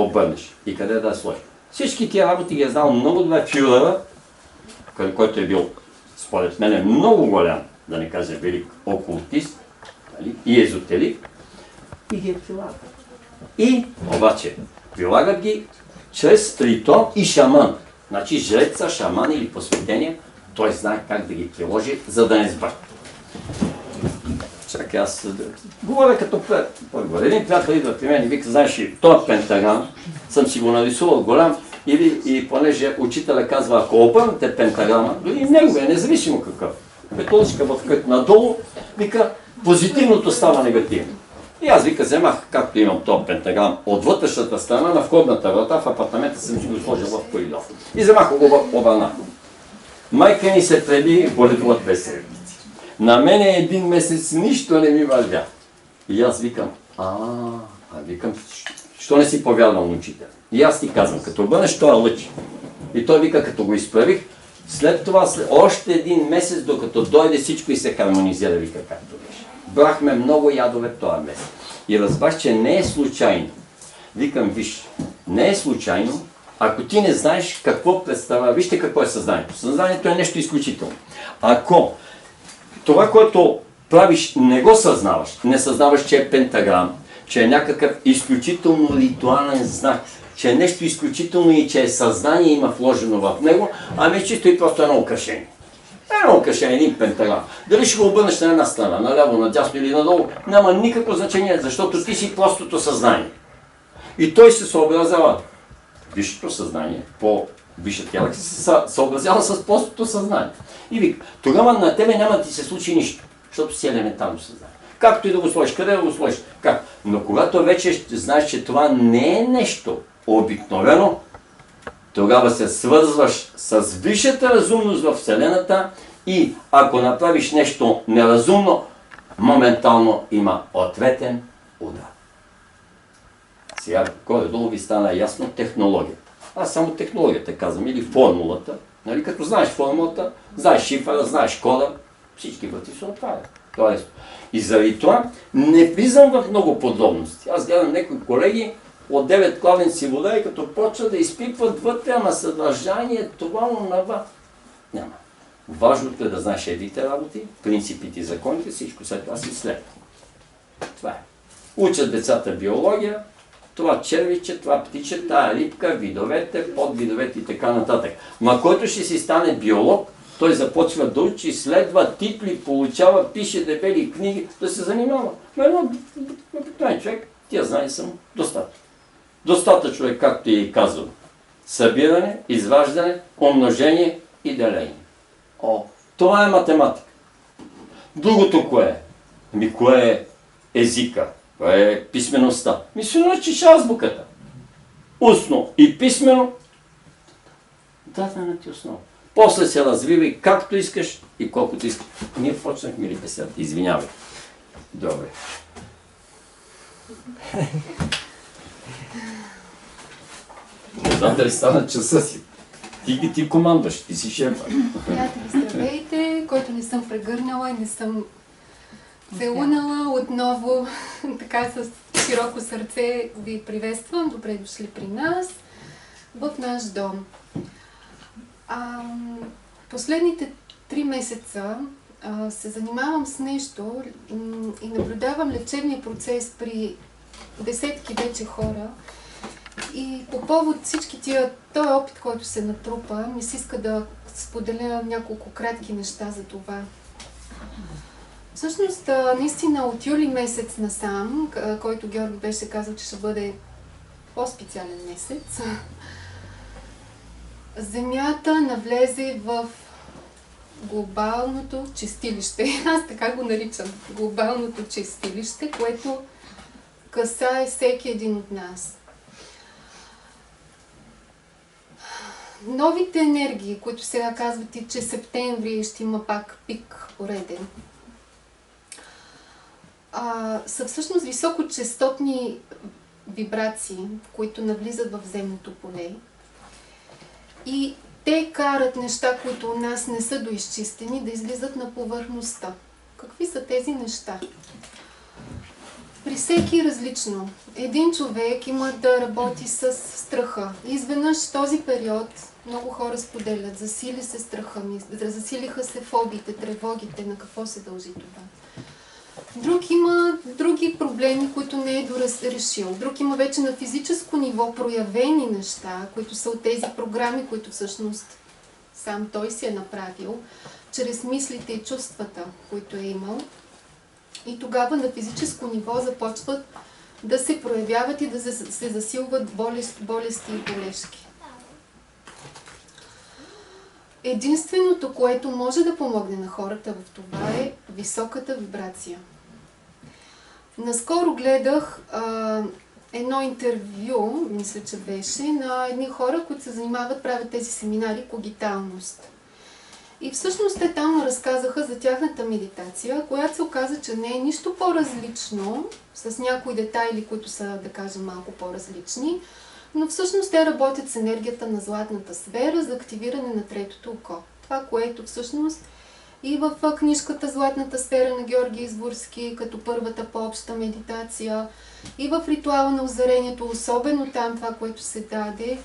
обърнеш и къде да я сложиш. Всички тия работи ги е знал много добре Фюрера, който е бил, според мен, много голям, да не кажа велик окултист, нали, и езотерик, и ги е прилагат. И, обаче, прилагат ги чрез ритуал и шаман. Значи жреца, шаман или посветение, той знае как да ги приложи, за да не сбърка. Чакай, аз говоря като приятел. Един приятел идва при мен и вика, знаеш ли, този пентаграм съм си го нарисувал голям, и понеже учителя казва, ако обърнете пентаграма, дори неговия, независимо какъв, петоличка в надолу, вика, позитивното става негативно. И аз вика, вземах, както имам този пентаграм, от вътрешната страна на входната врата, в апартамента съм си го сложил в коридор. И вземах го обърнах. Майка ни се преби боледуват без седмици. На мене един месец нищо не ми вървя. И аз викам, викам, що не си повярвал на учителя? И аз ти казвам, като бъдеш той лъч. И той вика, като го изправих, след това, още един месец, докато дойде всичко и се хармонизира, вика както беше. Брахме много ядове този месец. И разбрах, че не е случайно. Викам, виж, не е случайно, ако ти не знаеш какво представлява. Вижте какво е съзнанието. Съзнанието е нещо изключително. Ако това, което правиш, не го съзнаваш, не съзнаваш, че е пентаграм, че е някакъв изключително ритуален знак, че е нещо изключително и че е съзнание има вложено в него, ами чисто и просто едно украшение. Едно украшение, един пентаграм. Дали ще го обърнеш на една страна, наляво, надясно или надолу, няма никакво значение, защото ти си простото съзнание. И той се съобразява, висшето съзнание, по-висша тялък се съобразява с простото съзнание. И вика, тогава на тебе няма да ти се случи нищо, защото си елементарно съзнание. Както и да го сложиш, къде да го сложиш, как? Но когато вече знаеш, че това не е нещо обикновено, тогава се свързваш с висшата разумност в Вселената и ако направиш нещо неразумно, моментално има ответен удар. Сега горе-долу ви стана ясно технологията. Аз само технологията казвам, или формулата. Нали, като знаеш формулата, знаеш шифъра, знаеш кода, всички врати се отварят. Тоест, и заради това не влизам в много подробности. Аз гледам някои колеги от 9 кладенци вода и като почва да изпипват вътре, ама съдържание, това, онова. Няма. Важното е да знаеш едните работи, принципите и законите, всичко след това си следва. Това е. Учат децата биология, това червиче, това птиче, тая рибка, видовете, подвидовете и така нататък. Ма който ще си стане биолог, той започва да учи, следва титли, получава, пише дебели книги, да се занимава. Но едно обикновен човек, тия знания са му достатъчно. Достатъчно е, както и казвам, събиране, изваждане, умножение и деление. Това е математика. Другото кое е? Ами кое е езика? Кое е писмеността? Се научиш азбуката. Устно и писмено, дадена ти основа. После се развивай както искаш и колкото искаш. Ние почнахме ли беседата? Извинявай. Добре. Не знам дали стана часа си. Ти командваш, ти си шефа. Приятели, здравейте, който не съм прегърнала и не съм целунала, отново така с широко сърце ви приветствам. Добре дошли при нас, в наш дом. Последните 3 месеца се занимавам с нещо и наблюдавам лечебния процес при десетки вече хора. И по повод всички този опит, който се натрупа, ми се иска да споделя няколко кратки неща за това. Всъщност, наистина от юли месец насам, който Георги беше казал, че ще бъде по-специален месец, Земята навлезе в глобалното чистилище. Аз така го наричам. Глобалното чистилище, което касае всеки един от нас. Новите енергии, които сега казвате, че септември ще има пак пик пореден, са всъщност високочестотни вибрации, които навлизат в земното поле. И те карат неща, които у нас не са доизчистени, да излизат на повърхността. Какви са тези неща? При всеки различно. Един човек има да работи с страха. И изведнъж този период много хора споделят, засили се страха ми, засилиха се фобиите, тревогите, на какво се дължи това. Друг има други проблеми, които не е дорешил. Друг има вече на физическо ниво проявени неща, които са от тези програми, които всъщност сам той си е направил, чрез мислите и чувствата, които е имал. И тогава на физическо ниво започват да се проявяват и да се засилват болести и болешки. Единственото, което може да помогне на хората в това е високата вибрация. Наскоро гледах едно интервю, мисля, че беше, на едни хора, които се занимават, правят тези семинари когиталност. И всъщност те там разказаха за тяхната медитация, която се оказа, че не е нищо по-различно, с някои детайли, които са, да кажем, малко по-различни, но всъщност те работят с енергията на златната сфера за активиране на третото око. Това, което всъщност и в книжката Златната сфера на Георги Изворски, като първата по-обща медитация, и в ритуала на озарението, особено там това, което се даде,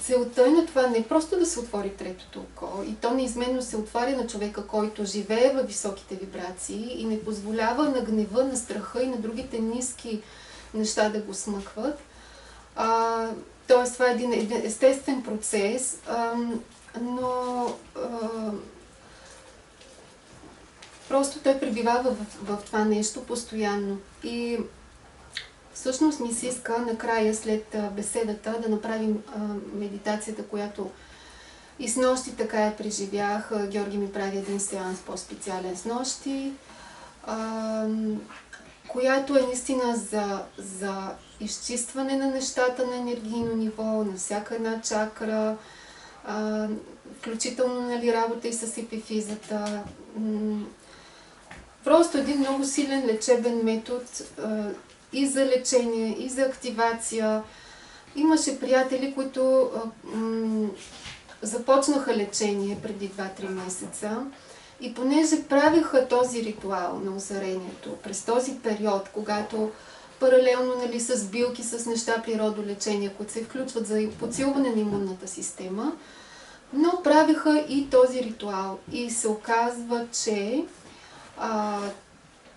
целта е на това не просто да се отвори третото око, и то неизменно се отваря на човека, който живее във високите вибрации и не позволява на гнева, на страха и на другите ниски неща да го смъкват. Тоест, това е един естествен процес, но просто той пребивава в това нещо постоянно. И всъщност ми се иска накрая, след беседата, да направим медитацията, която и снощи така я преживях. Георги ми прави един сеанс по-специален снощи, която е наистина за изчистване на нещата на енергийно ниво, на всяка една чакра, включително, нали, работа и с епифизата. Просто един много силен лечебен метод и за лечение, и за активация. Имаше приятели, които започнаха лечение преди 2-3 месеца и понеже правиха този ритуал на озарението през този период, когато паралелно, нали, с билки, с неща природолечения, които се включват за подсилване на имунната система, но правиха и този ритуал. И се оказва, че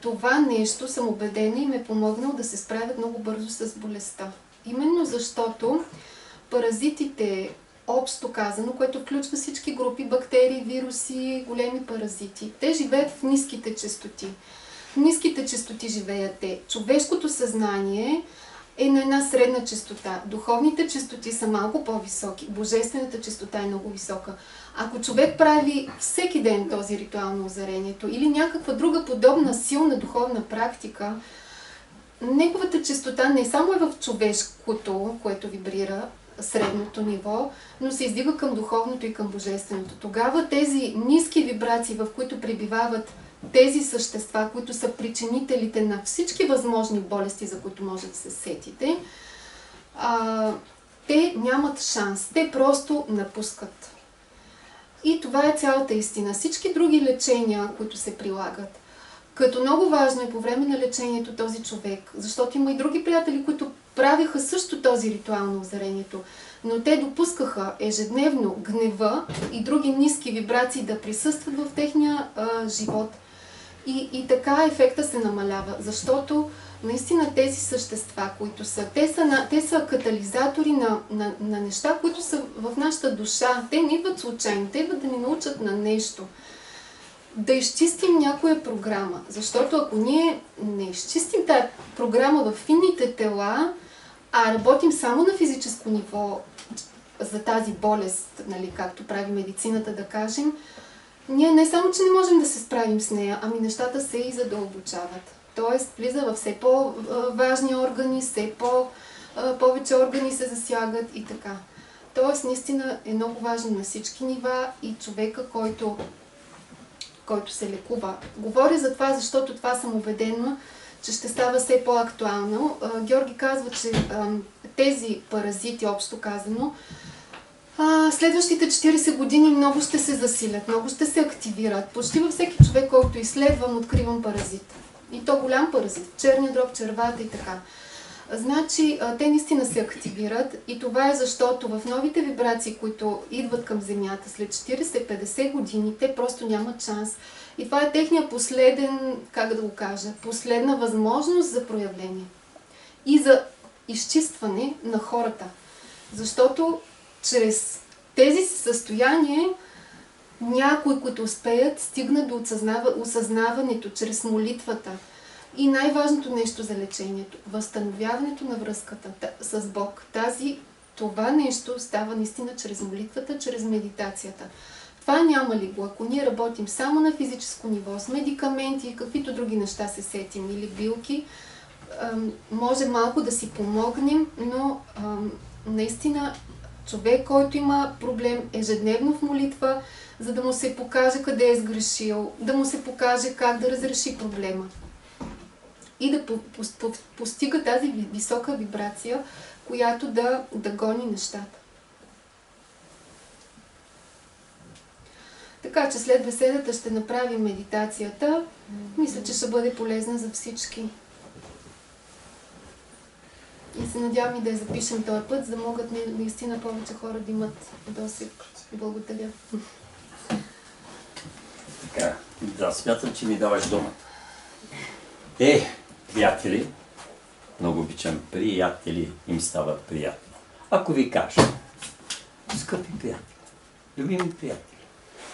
това нещо, съм убедена, им е помогнало да се справят много бързо с болестта. Именно защото паразитите, общо казано, което включва всички групи, бактерии, вируси, големи паразити, те живеят в ниските честоти. В ниските честоти живеят те. Човешкото съзнание е на една средна честота. Духовните честоти са малко по-високи. Божествената честота е много висока. Ако човек прави всеки ден този ритуал на озарението или някаква друга подобна силна духовна практика, неговата честота не само е в човешкото, което вибрира средното ниво, но се издига към духовното и към божественото. Тогава тези ниски вибрации, в които пребивават тези същества, които са причинителите на всички възможни болести, за които може да се сетите, те нямат шанс. Те просто напускат. И това е цялата истина. Всички други лечения, които се прилагат, като много важно е по време на лечението този човек, защото има и други приятели, които правиха също този ритуал на озарението, но те допускаха ежедневно гнева и други ниски вибрации да присъстват в техния живот. И така ефекта се намалява, защото наистина тези същества, които са, те са катализатори на неща, които са в нашата душа. Те не идват случайно, те идват да ни научат на нещо. Да изчистим някоя програма, защото ако ние не изчистим тази програма в финните тела, а работим само на физическо ниво за тази болест, нали, както прави медицината, да кажем, ние не само, че не можем да се справим с нея, ами нещата се и задълбочават. Тоест, влиза във все по-важни органи, все повече органи се засягат и така. Тоест, наистина е много важно на всички нива и човека, който се лекува. Говоря за това, защото това съм убедена, че ще става все по-актуално. Георги казва, че тези паразити, общо казано, следващите 40 години много ще се засилят, много ще се активират. Почти във всеки човек, който изследвам, откривам паразит. И то голям паразит. Черния дроб, червата и така. Значи, те наистина се активират и това е защото в новите вибрации, които идват към Земята след 40-50 години, те просто нямат шанс. И това е техния последен, как да го кажа, последна възможност за проявление и за изчистване на хората. Защото чрез тези състояния някои, които успеят, стигнат до осъзнаването чрез молитвата. И най-важното нещо за лечението – възстановяването на връзката с Бог. Това нещо става наистина чрез молитвата, чрез медитацията. Това няма ли го? Ако ние работим само на физическо ниво, с медикаменти и каквито други неща се сетим или билки, може малко да си помогнем, но наистина човек, който има проблем ежедневно в молитва, за да му се покаже къде е сгрешил, да му се покаже как да разреши проблема и да постига тази висока вибрация, която да гони нещата. Така че след беседата ще направим медитацията. Мисля, че ще бъде полезна за всички. И се надявам и да я запишем този път, за да могат наистина повече хора да имат досег. Благодаря. Така, да, смятам, че ми даваш думата. Приятели, много обичам приятели, им става приятно. Ако ви кажа, скъпи приятели, любими приятели,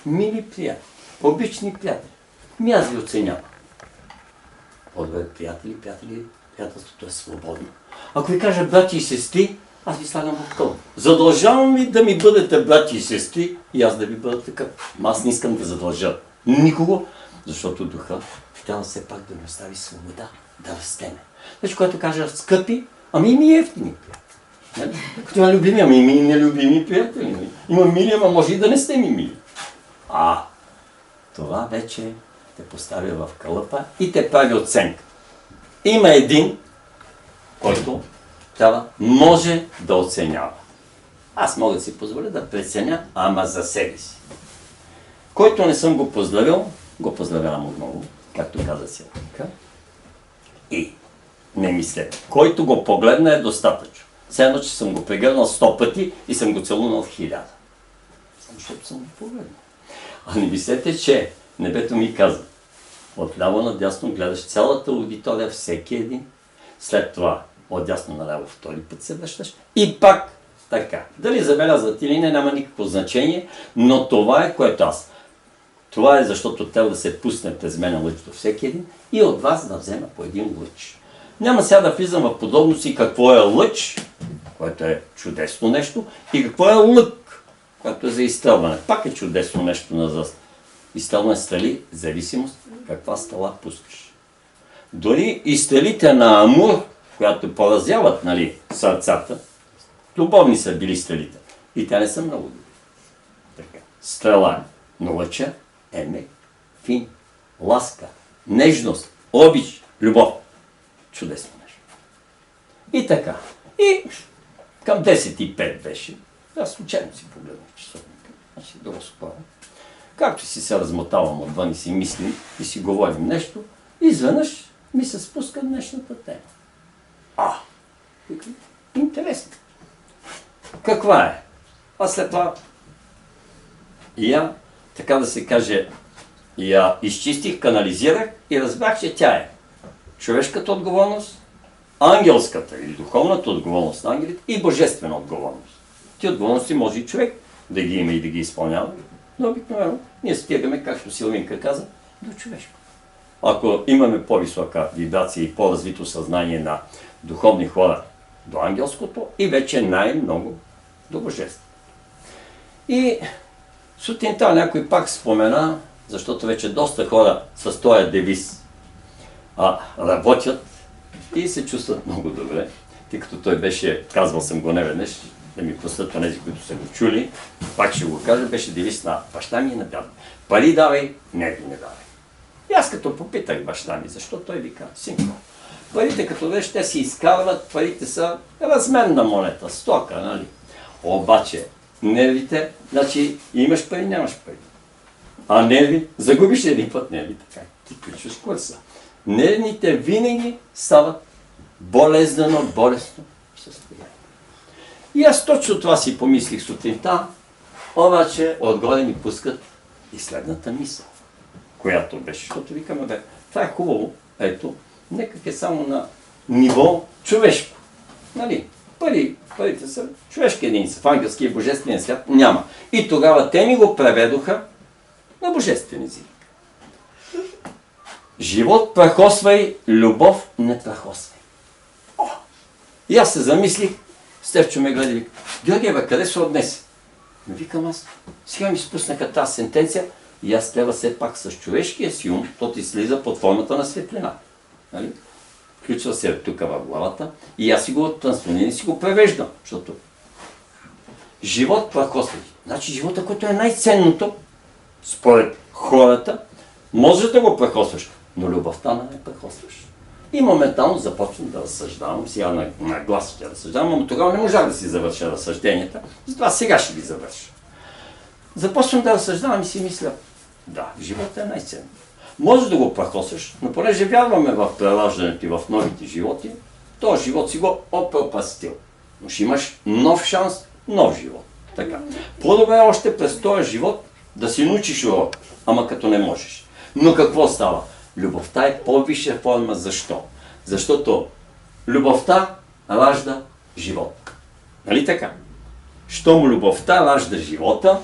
мили приятели, обични приятели, аз ви оценявам. По-добре приятели, приятелството е свободно. Ако ви кажа брати и сестри, аз ви слагам в кълно. Задължавам ви да ми бъдете брати и сестри и аз да ви бъда такъв. Аз не искам да задължа никого, защото духа трябва все пак да ми остави свобода, да растеме. Значи, когато кажа скъпи, ми ефтини приятели. Като има любими, ми нелюбими приятели. Има мили, може и да не сте ми мили. Това вече те поставя в кълъпа и те прави оценка. Има един, който може да оценява. Аз мога да си позволя да преценя, ама за себе си. Който не съм го поздравил, го поздравявам отново, както каза Силванка. И не мисля, който го погледна е достатъчно. Все едно, че съм го прегърнал 100 пъти и съм го целунал 1000. Защото съм го погледнал. А не мислете, че небето ми каза, отляво надясно гледаш цялата аудитория, всеки един, след това отдясно наляво втори път се връщаш и пак така. Дали забелязват или не, няма никакво значение, но това е което аз. Това е защото трябва да се пусне през мен лъч до всеки един и от вас да взема по един лъч. Няма сега да влизам в подробности какво е лъч, което е чудесно нещо, и какво е лък, което е за изстрелване. Пак е чудесно нещо на изстрелване стрели, зависимост каква стрела пускаш. Дори и стрелите на Амур, която поразяват сърцата, любовни са били стрелите. И те не са много добри. Така. Стрела е. Но лъча е мек, фин, ласка, нежност, обич, любов. Чудесно нещо. И така. И към 10:05 беше. Аз случайно си погледнах часовника. Значи да го споря. Както си се размотавам отвън и си мислим и си говорим нещо, изведнъж ми се спуска днешната тема. Интересно. Каква е? А след това така да се каже, я изчистих, канализирах и разбрах, че тя е човешката отговорност, ангелската или духовната отговорност на ангелите и божествена отговорност. Ти отговорности може и човек да ги има и да ги изпълнява, но обикновено ние стигаме, както Силвинка каза, до човешко. Ако имаме по-висока вибрация и по-развито съзнание на духовни хора до ангелското и вече най-много до божеството. И сутринта някой пак спомена, защото вече доста хора с този девиз работят и се чувстват много добре, тъй като той беше, казвал съм го неведнъж, да ми простят онези, които са го чули, пак ще го кажа, беше девиз на баща ми и на дядо. Пари давай, не давай. И аз като попитах баща ми, защо той ви каза, синко, парите като виж, те си изкарват, парите са разменна монета, стока, нали? Обаче, нервите, значи имаш пари, нямаш пари. А нерви, загубиш един път нерви, така, ти приключваш курса. нервните винаги стават болезнено състояние. И аз точно това си помислих сутринта, обаче отгоре ми пускат и следната мисъл, която беше, защото викаме, бе, това е хубаво, ето, нека е само на ниво човешко. Нали? Парите са човешки единици, в ангелския и божествения свят няма. И тогава те ми го преведоха на божествен език. Живот прахосвай, любов не прахосвай. И аз се замислих, Стефчо ме гледа и вика, Георгия, бе, къде се отнесе? Викам аз, сега ми спуснаха тази сентенция и аз трябва все пак с човешкия си ум, то ти слиза под формата на светлина. Нали? Включва се тук в главата и аз си го трансформирам и си го превеждам, защото живот прахосвай. Значи живота, който е най-ценното, според хората, можеш да го прахосваш, но любовта не прахосваш. И моментално започвам да разсъждавам, сега на глас ще разсъждавам, но тогава не можах да си завърша разсъжденията, затова сега ще ги завърша. Започвам да разсъждавам и си мисля, да, живота е най-ценно. Може да го прахосваш, но понеже вярваме в прераждането и в новите животи, този живот си го опропастил. Но ще имаш нов шанс, нов живот. Така. По-добре още през този живот да си научиш урок, ама като не можеш. Но какво става? Любовта е по-висша форма. Защо? Защото любовта ражда живот. Нали така? Щом любовта ражда живота,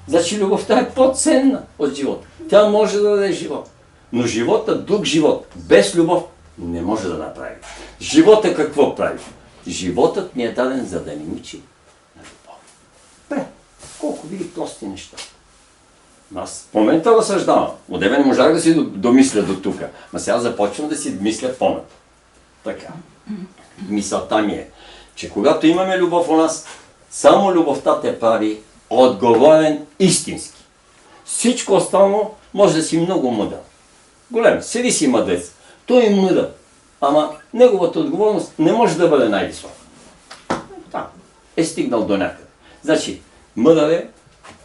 значи любовта е по-ценна от живота. Тя може да даде живот. Но живота, друг живот, без любов, не може да направи. Живота какво прави? Животът ни е даден, за да ни учи на любов. Бе, колко види прости неща. Аз в момента разсъждавам. Одеве не можах да си домисля до тук. Но сега започвам да си мисля по-нато. Така. Мисълта ми е, че когато имаме любов у нас, само любовта те прави отговорен истински. Всичко останало може да си много мъдър. Голем, седи си мъдрец. Той е мъдър. Ама неговата отговорност не може да бъде най-висока. Там е стигнал до някъде. Значи, мъдър е,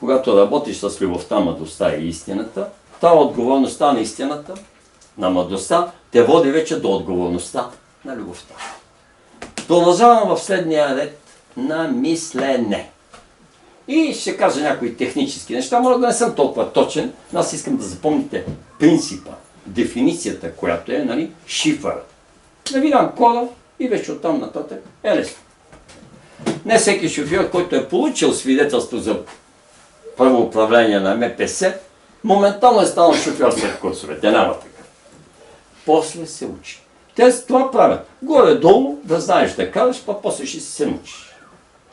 когато работиш с любовта, мъдростта и истината, тази отговорността на истината, на мъдростта, те води вече до отговорността на любовта. Продължавам в следния ред на мислене. И ще кажа някои технически неща, може да не съм толкова точен, но аз искам да запомните принципа, дефиницията, която е, нали, шифърът. Да ви дам кода и вече оттам нататък е лесно. Не всеки шофьор, който е получил свидетелство за първо управление на МПС, моментално е станал шофьор след курсовете. Няма така. После се учи. Те това правят. Горе-долу да знаеш да караш, па после ще се научиш.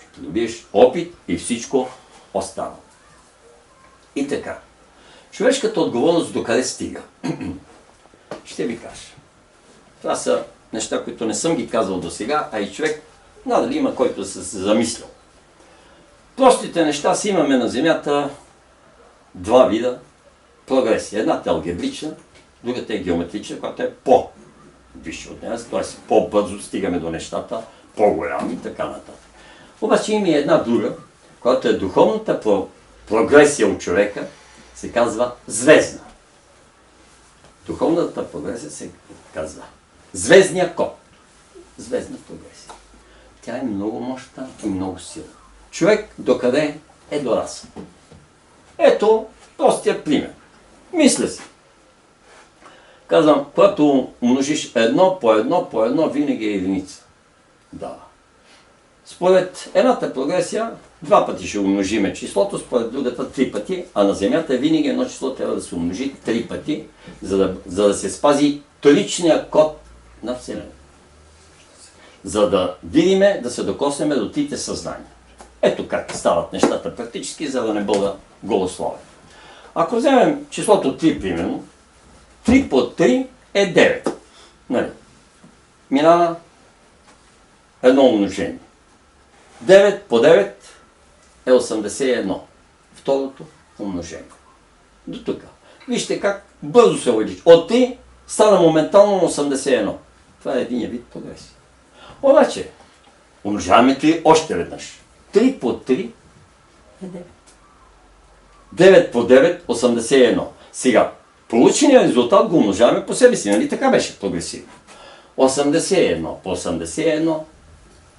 Ще добиеш опит и всичко останало. И така. Човешката отговорност докъде стига? Ще ви кажа. Това са неща, които не съм ги казал до сега, а и човек надали има който се замислял. Простите неща си имаме на Земята два вида прогресия. Едната е алгебрична, другата е геометрична, която е по-висша от нея, т.е. по-бързо стигаме до нещата, по-голями и така нататък. Обаче има и една друга, която е духовната прогресия от човека, се казва звездна. Духовната прогресия се казва звездния код. Звездна прогресия. Тя е много мощна и много силна. Човек докъде е дорасъл. Ето простия пример. Мисля си. Казвам, когато умножиш едно по едно, винаги е единица. Да. Според едната прогресия, два пъти ще умножиме числото, според другата три пъти, а на Земята винаги едно число трябва да се умножи три пъти, за да се спази тричния код на Вселената. За да видиме, да се докоснеме до трите съзнания. Ето как стават нещата практически, за да не бъда голословен. Ако вземем числото 3, примерно, 3 по 3 е 9. Нали? Минава едно умножение. 9 по 9 е 81. Второто умножение. До тук. Вижте как бързо се увеличи. От 3 стана моментално на 81. Това е един вид прогресия. Обаче, умножаваме 3 още веднъж. 3 по 3 е 9. 9 по 9 – 81. Сега, получения резултат го умножаваме по себе си, нали така беше прогресивно. 81 по 81,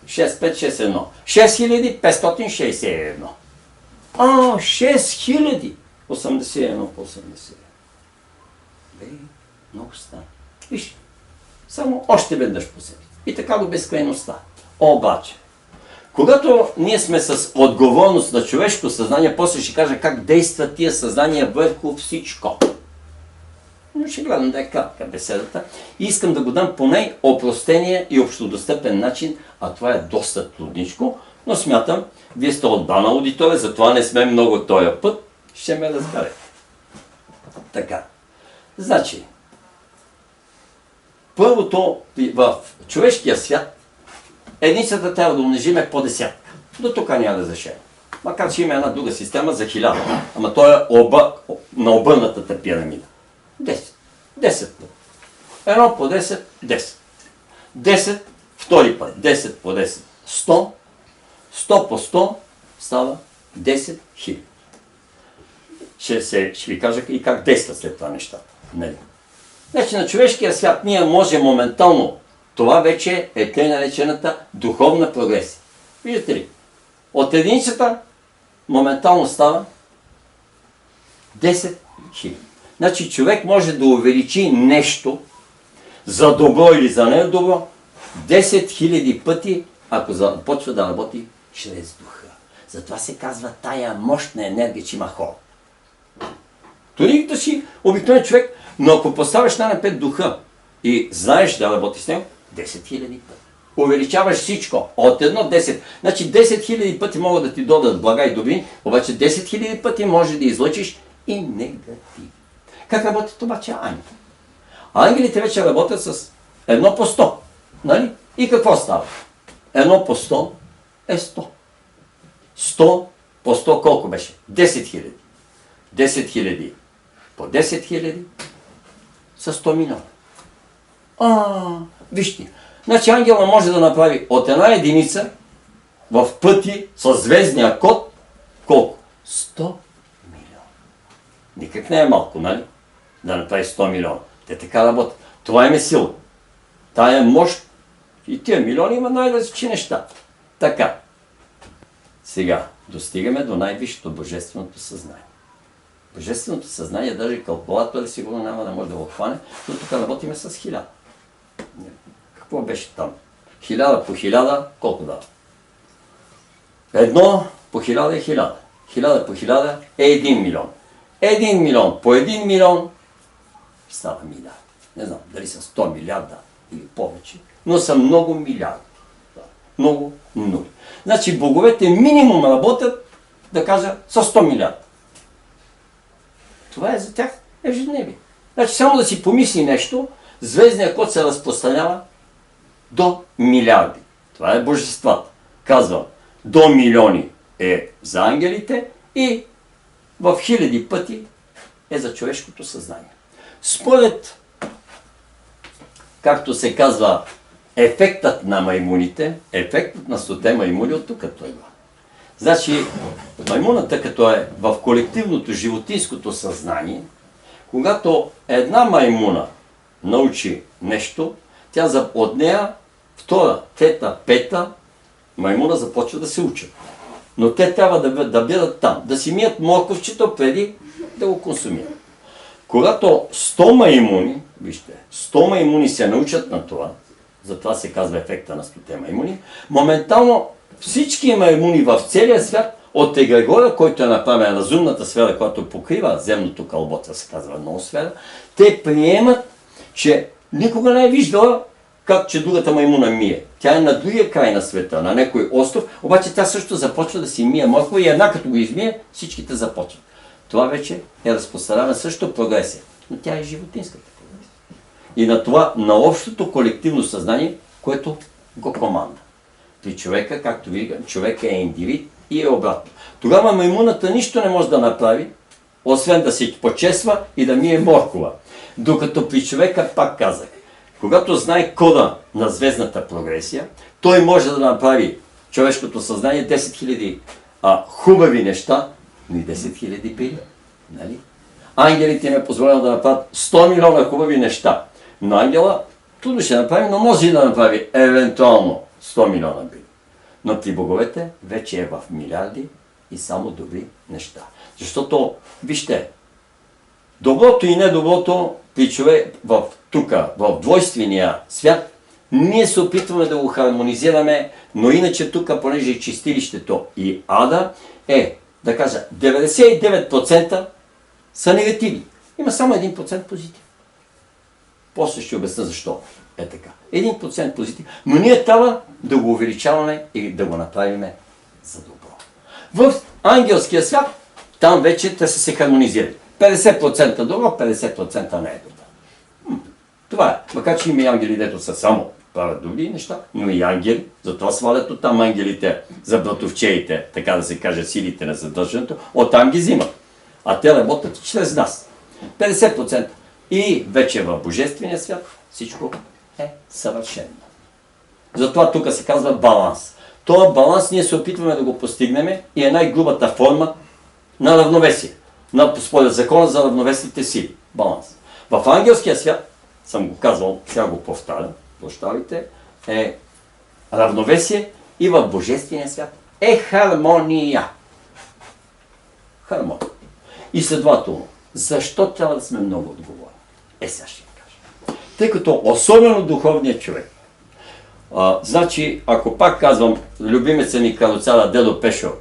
6561, 6561. 6000! 81 по 80. Много стана. Виж, само още веднъж по себе. И така до безкрайността. Обаче, когато ние сме с отговорност на човешкото съзнание, после ще кажа как действа тия съзнания върху всичко. Но ще гледам да е кратка беседата. И искам да го дам по най-опростения и общодостъпен начин, а това е доста трудничко, но смятам, вие сте отбрана аудитория, затова не сме много този път, ще ме разберете. Така. Значи, първото в човешкия свят единицата трябва да умножиме по десятка. До тук няма да зашем. Макар че има една друга система за 1000. Ама той е на обърнатата пирамида. 10. 10 път. 1 по 10, 10. 10, втори път. 10 по 10, 100. 100 по 100 става 10 000. Ще ви кажа и как действа след това нещата. Нали? Значи на човешкия свят ние може моментално, това вече е тъй наречената духовна прогресия. Виждате ли? От единицата моментално става 10 000. Значи човек може да увеличи нещо за добро или за недобро 10 000 пъти, ако започва да работи чрез духа. Затова се казва тая мощна енергия, че има хора. Тони да си обикновен човек, но ако поставяш най-напред духа и знаеш да работи с него, 10 000 пъти. Увеличаваш всичко. От 1-10. Значи 10 000 пъти могат да ти додат блага и добри, обаче 10 000 пъти може да излъчиш и негатив. Как работят обаче ангелите? Ангелите вече работят с 1 по 100. Нали? И какво става? 1 по 100 е 100. 100 по 100 колко беше? 10 000. 10 000 по 10 000 са 100 милиона. Вижте. Значи ангела може да направи от една единица в пъти с звездния код колко? 100 милиона. Никак не е малко, нали? Да направи 100 милиона. Те така работят. Това им е сила. Тая мощ и тия милиони има най-различни неща. Така. Сега достигаме до най-висшето божественото съзнание. Божественото съзнание, даже калкулатор сигурно няма да може да го хване, но тук работиме с 1000. Какво беше там? 1000 по 1000, колко дава? 1 по 1000 е 1000. 1000 по 1000 е 1 милион. 1 милион по 1 милион става милиард. Не знам дали са 100 милиарда или повече, но са много милиарди. Много нули. Значи боговете минимум работят, да кажа, с 100 милиарда. Това е за тях ежедневие. Значи само да си помисли нещо, звездният код се разпространява до милиарди. Това е божествата. Казвам, до милиони е за ангелите и в 1000 пъти е за човешкото съзнание. Според, както се казва, ефектът на маймуните, ефектът на 100 маймуни от тук тръгва. Значи, маймуната, като е в колективното животинското съзнание, когато една маймуна научи нещо, тя от нея, втора, трета, пета маймуна започва да се учат. Но те трябва да бъдат там, да си мият морковчето преди да го консумират. Когато 100 маймуни, вижте, 100 маймуни се научат на това, затова се казва ефекта на 100 маймуни, моментално всички маймуни в целия свят, от егрегора, който е направен разумната сфера, която покрива земното кълбо, се казва ноосфера, те приемат, че никога не е виждала как че другата маймуна мие. Тя е на другия край на света, на някой остров, обаче тя също започва да си мие моркова и една като го измие, всичките започват. Това вече е разпространена също прогресия, но тя е животинската прогресия. И на това, на общото колективно съзнание, което го команда. При човека, както видим, човека е индивид и е обратно. Тогава маймуната нищо не може да направи, освен да се почесва и да мие моркова. Докато при човека, пак казах, когато знае кода на звездната прогресия, той може да направи човешкото съзнание 10 000 хубави неща, но и 10 000 били. Нали? ангелите им е позволено да направят 100 милиона хубави неща. Но ангела трудно ще направи, но може и да направи евентуално 100 милиона били. Но при боговете вече е в милиарди и само добри неща. Защото, вижте, доброто и недоброто при човек в двойствения свят, ние се опитваме да го хармонизираме, но иначе тук, понеже и чистилището и ада да кажа, 99% са негативи. Има само 1% позитив. После ще обясня защо е така. 1% позитив. Но ние трябва да го увеличаваме и да го направим за добро. В ангелския свят, там вече те са се хармонизирали. 50% добро, 50% не е добро. Това е. Макар че има и ангели, дето са само правят добри неща, но и ангели, затова свалят оттам ангелите за братовчеите, така да се каже, силите на задържането, оттам ги взимат. А те работят чрез нас. 50%. И вече в Божествения свят всичко е съвършено. Затова тук се казва баланс. Това баланс ние се опитваме да го постигнем и е най-грубата форма на равновесие. Според закона за равновесните сили. Баланс. В ангелския свят, съм го казвал, сега го повтарям, прощавайте, е равновесие и в Божествения свят е хармония. Хармония. И следователно, защо трябва да сме много отговорни? Сега ще ви кажа. Тъй като особено духовният човек, значи, ако пак казвам, любимеца ни каруцара Дедо Пешо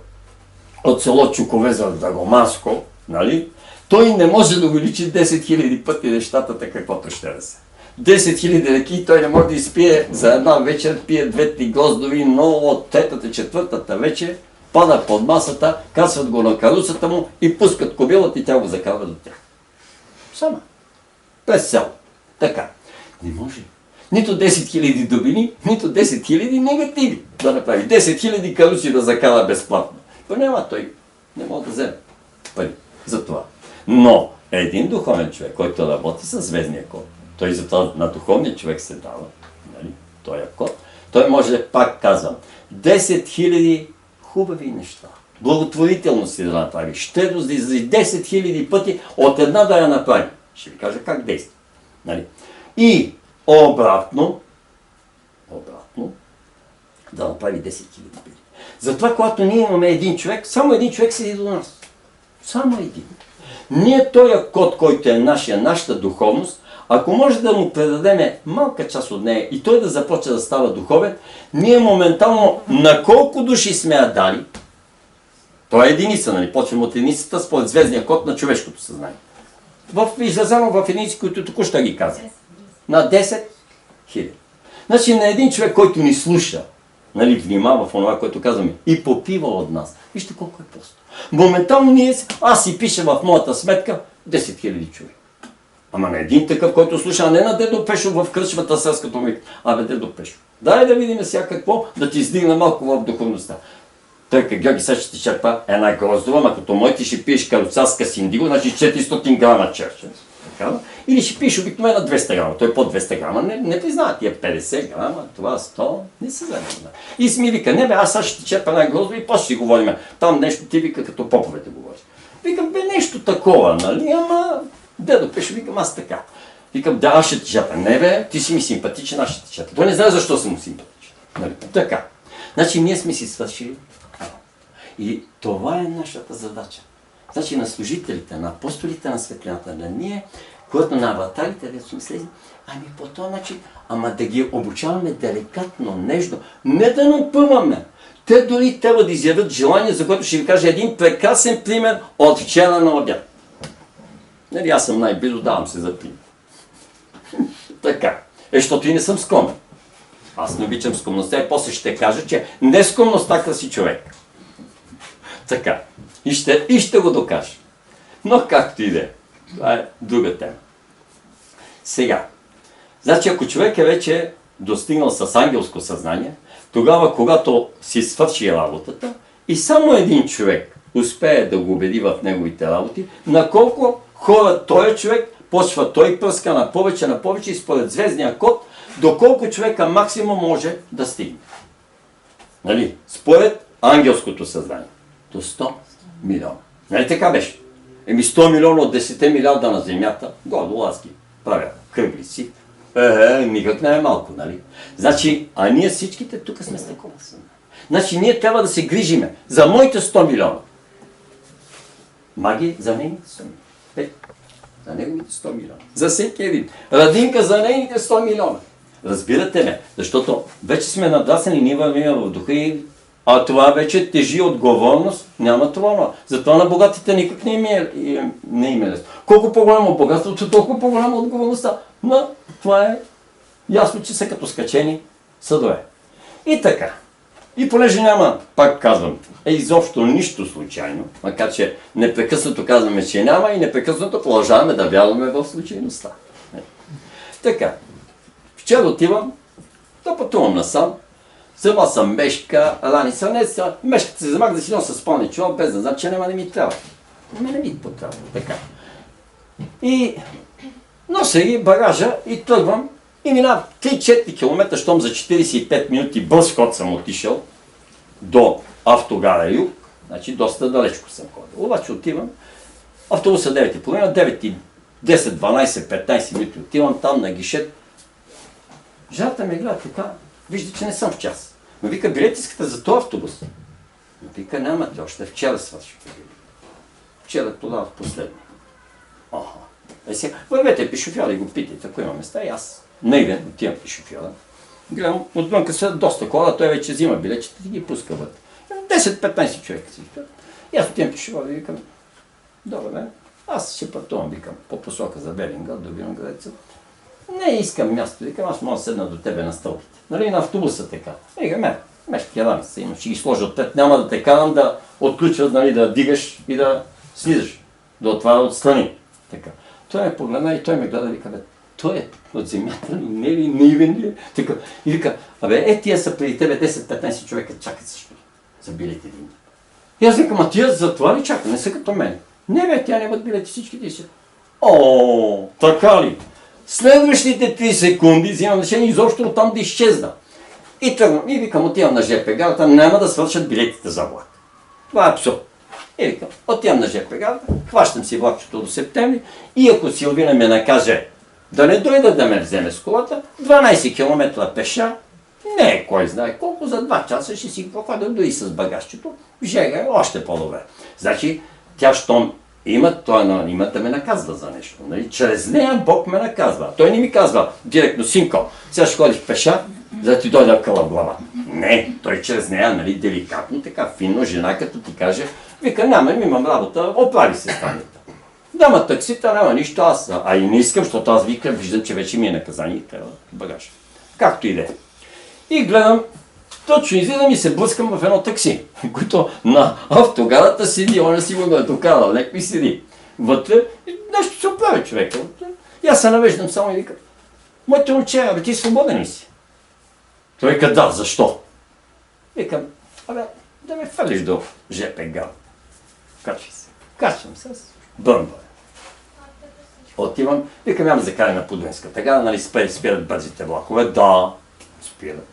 от село Чуковеза в Драгоманско, нали? Той не може да увеличи 10 000 пъти нещата, каквото ще да се. 10 000 реки той не може да изпие за една вечер, пие 2-3 гроздови, но от третата, четвъртата вечер пада под масата, касват го на каруцата му и пускат кобилата и тя го закарва до тях. Сама. През село. Така. Не може. Нито 10 000 добини, нито 10 000 негативи да направи. 10 000 каруци да закара безплатно. То няма, той не може да вземе пари за това. Но един духовен човек, който работи със звездния код, той затова на духовния човек се дава, нали, този код, той може, пак казвам, 10 000 хубави неща. Благотворителности да направи, щедрост да изрази 10 000 пъти от една да я направи. Ще ви кажа как действа. Нали? И обратно, да направи 10 000 пъти. Затова, когато ние имаме един човек, само един човек седи до нас. Само един. Ние този код, който е нашата духовност, ако може да му предадем малка част от нея и той да започне да става духовен, ние моментално на колко души сме я дали, то е единица, нали? Почваме от единицата според звездния код на човешкото съзнание. Изразено в единици, които току-що ги казах. На 10 000. Значи на един човек, който ни слуша, нали, внимава в това, което казваме, и попива от нас. Вижте колко е просто. Моментално аз си пиша в моята сметка 10 000 човек. Ама на един такъв, който слуша, а не на Дедо Пешо в кръчмата селското ми. Абе, Дедо Пешо, дай да видим сега какво, да ти издигна малко в духовността. Той как Георги сега ще ти черпа една гроздова, ама като мой ти ще пиеш каруцарска синдиго, значи 400 грама черче. Или ще пиеш обикновено 200 грама. Той по 200 грама не признава тия 50 грама, това 100, не се занимава. И си ми вика, не бе, аз сега ще ти черпа една гроздова и после си говорим. Там нещо ти вика като поповете говориш. Викам, бе, нещо такова, нали, ама Дедо Пешо, викам, аз така. Викам, да, аз ще ти черпа. Не бе, ти си ми симпатичен, аз ще ти черпа. Той не знае защо съм му симпатичен. Нали? Така. Значи ние сме си свършили. И това е нашата задача. Значи на служителите, на апостолите на светлината, на ние, когато на аватарите, да сме слезли, ами по този начин, ама да ги обучаваме деликатно, нежно, не да напъваме. Те дори трябва да изявят желание, за което ще ви кажа един прекрасен пример от вчера на обяд. Нали, аз съм най-близо, давам се за пример. Така. Защото и не съм скромен. Аз не обичам скромността и после ще кажа, че не скромността краси човек. Така. И ще го докажа. Но както и да е. Това е друга тема. Сега. Значи, ако човек е вече достигнал с ангелско съзнание, тогава, когато си свърши работата и само един човек успее да го убеди в неговите работи, на колко хора този човек почва, той пръска на повече и според звездния код, доколко човека максимум може да стигне. Нали? Според ангелското съзнание. До 100 милиона. Нали така беше? Еми 100 милиона от 10 милиарда на земята, горе аз ги правя кръглици. Никак не е малко, нали? Значи, а ние всичките тук сме с такова съзнание. Значи, ние трябва да се грижиме за моите 100 милиона. Маги за нейните 100 милиона. За неговите 100 милиона. За всеки един. Радинка за нейните 100 милиона. Разбирате ме? Защото вече сме надрасени, ние вървим в духа и това вече тежи отговорност, няма това. Затова на богатите никак не им е лесно. Колко по-голямо богатството, толкова по-голяма отговорността. Но това е ясно, че са като скачени съдове. И така. И понеже няма, пак казвам, изобщо нищо случайно, макар че непрекъснато казваме, че няма и непрекъснато продължаваме да вярваме в случайността. Така. Вчера отивам, да пътувам насам, взема съм мешка, мешката се вземах да си нося с пълни чувал, без да знам, че няма да ми трябва. Не ми потрябва. Така. И нося ги багажа и тръгвам и минавам 3-4 км, щом за 45 минути бърз ход съм отишъл до автогара Юг, значи доста далечко съм ходил. Обаче отивам, автобуса 9:30, 9 и 10, 12, 15 минути отивам там на гишет. Жената ме гледа така, вижда, че не съм в час. Но вика, билет искате за този автобус? Но вика, нямате, още вчера свърших. Вчера тогава в последния. Сега, вървете при шофьора и го питайте, ако има места, и аз наивен отивам при шофьора. Гледам, отвънка са доста хора, той вече взима билетчета и ги пуска вътре. 10-15 човека си. И аз отивам при шофьора и викам, добре, бе, аз ще пътувам, викам, по посока за Велинград, до Виноградеца. Не искам място, викам, аз мога да седна до тебе на стълбите. Нали, на автобуса така. Викам, мешки ядам се, ще ги сложа отпред, няма да те карам да отключват, нали, да дигаш и да слизаш. Да отваря отстрани. Така. Той ме погледна и той ме гледа и вика, той е от земята ли, не ли, наивен ли? Така. И вика, тия са преди тебе 10-15 човека чакат също за билети един. И аз викам, тия за това ли чакат? Не са като мен. Не бе, тя нямат билети, всичките си. Така ли? Следващите 3 секунди взимам решение изобщо оттам да изчезна. И тръгвам, и викам, отивам на ЖП гарата, няма да свършат билетите за влак. Това е абсурд. И викам, отивам на ЖП гарата, хващам си влакчето до септември и ако Силвина ме накаже да не дойда да ме вземе с колата, 12 км пеша, не е кой знае колко, за 2 часа ще си поклада дори с багажчето, жега е още по-добре. Значи, тя щом има да ме наказва за нещо. Нали? Чрез нея Бог ме наказва. Той не ми казва директно, синко, сега ще ходиш пеша, за да ти дойде къла в глава. Не, той чрез нея, нали, деликатно, така финно, жена като ти каже, вика, имам работа, оправи се станията. Няма таксита, няма нищо, и не искам, защото аз виждам, че вече ми е наказание и трябва багаж. Както и да е. И гледам, точно излизам и се блъскам в едно такси, което на автогарата седи, он си го е докарал, някой седи. Вътре и нещо се оправи човека. И аз се навеждам само и викам, моите момче, ти свободен ли си? Той вика, да, защо? Викам, да ме фалиш до ЖП гар. Качвам се, бъмба. Отивам, викам, я ме закарай на Подуинската гара, нали спират бързите влакове? Да, спират.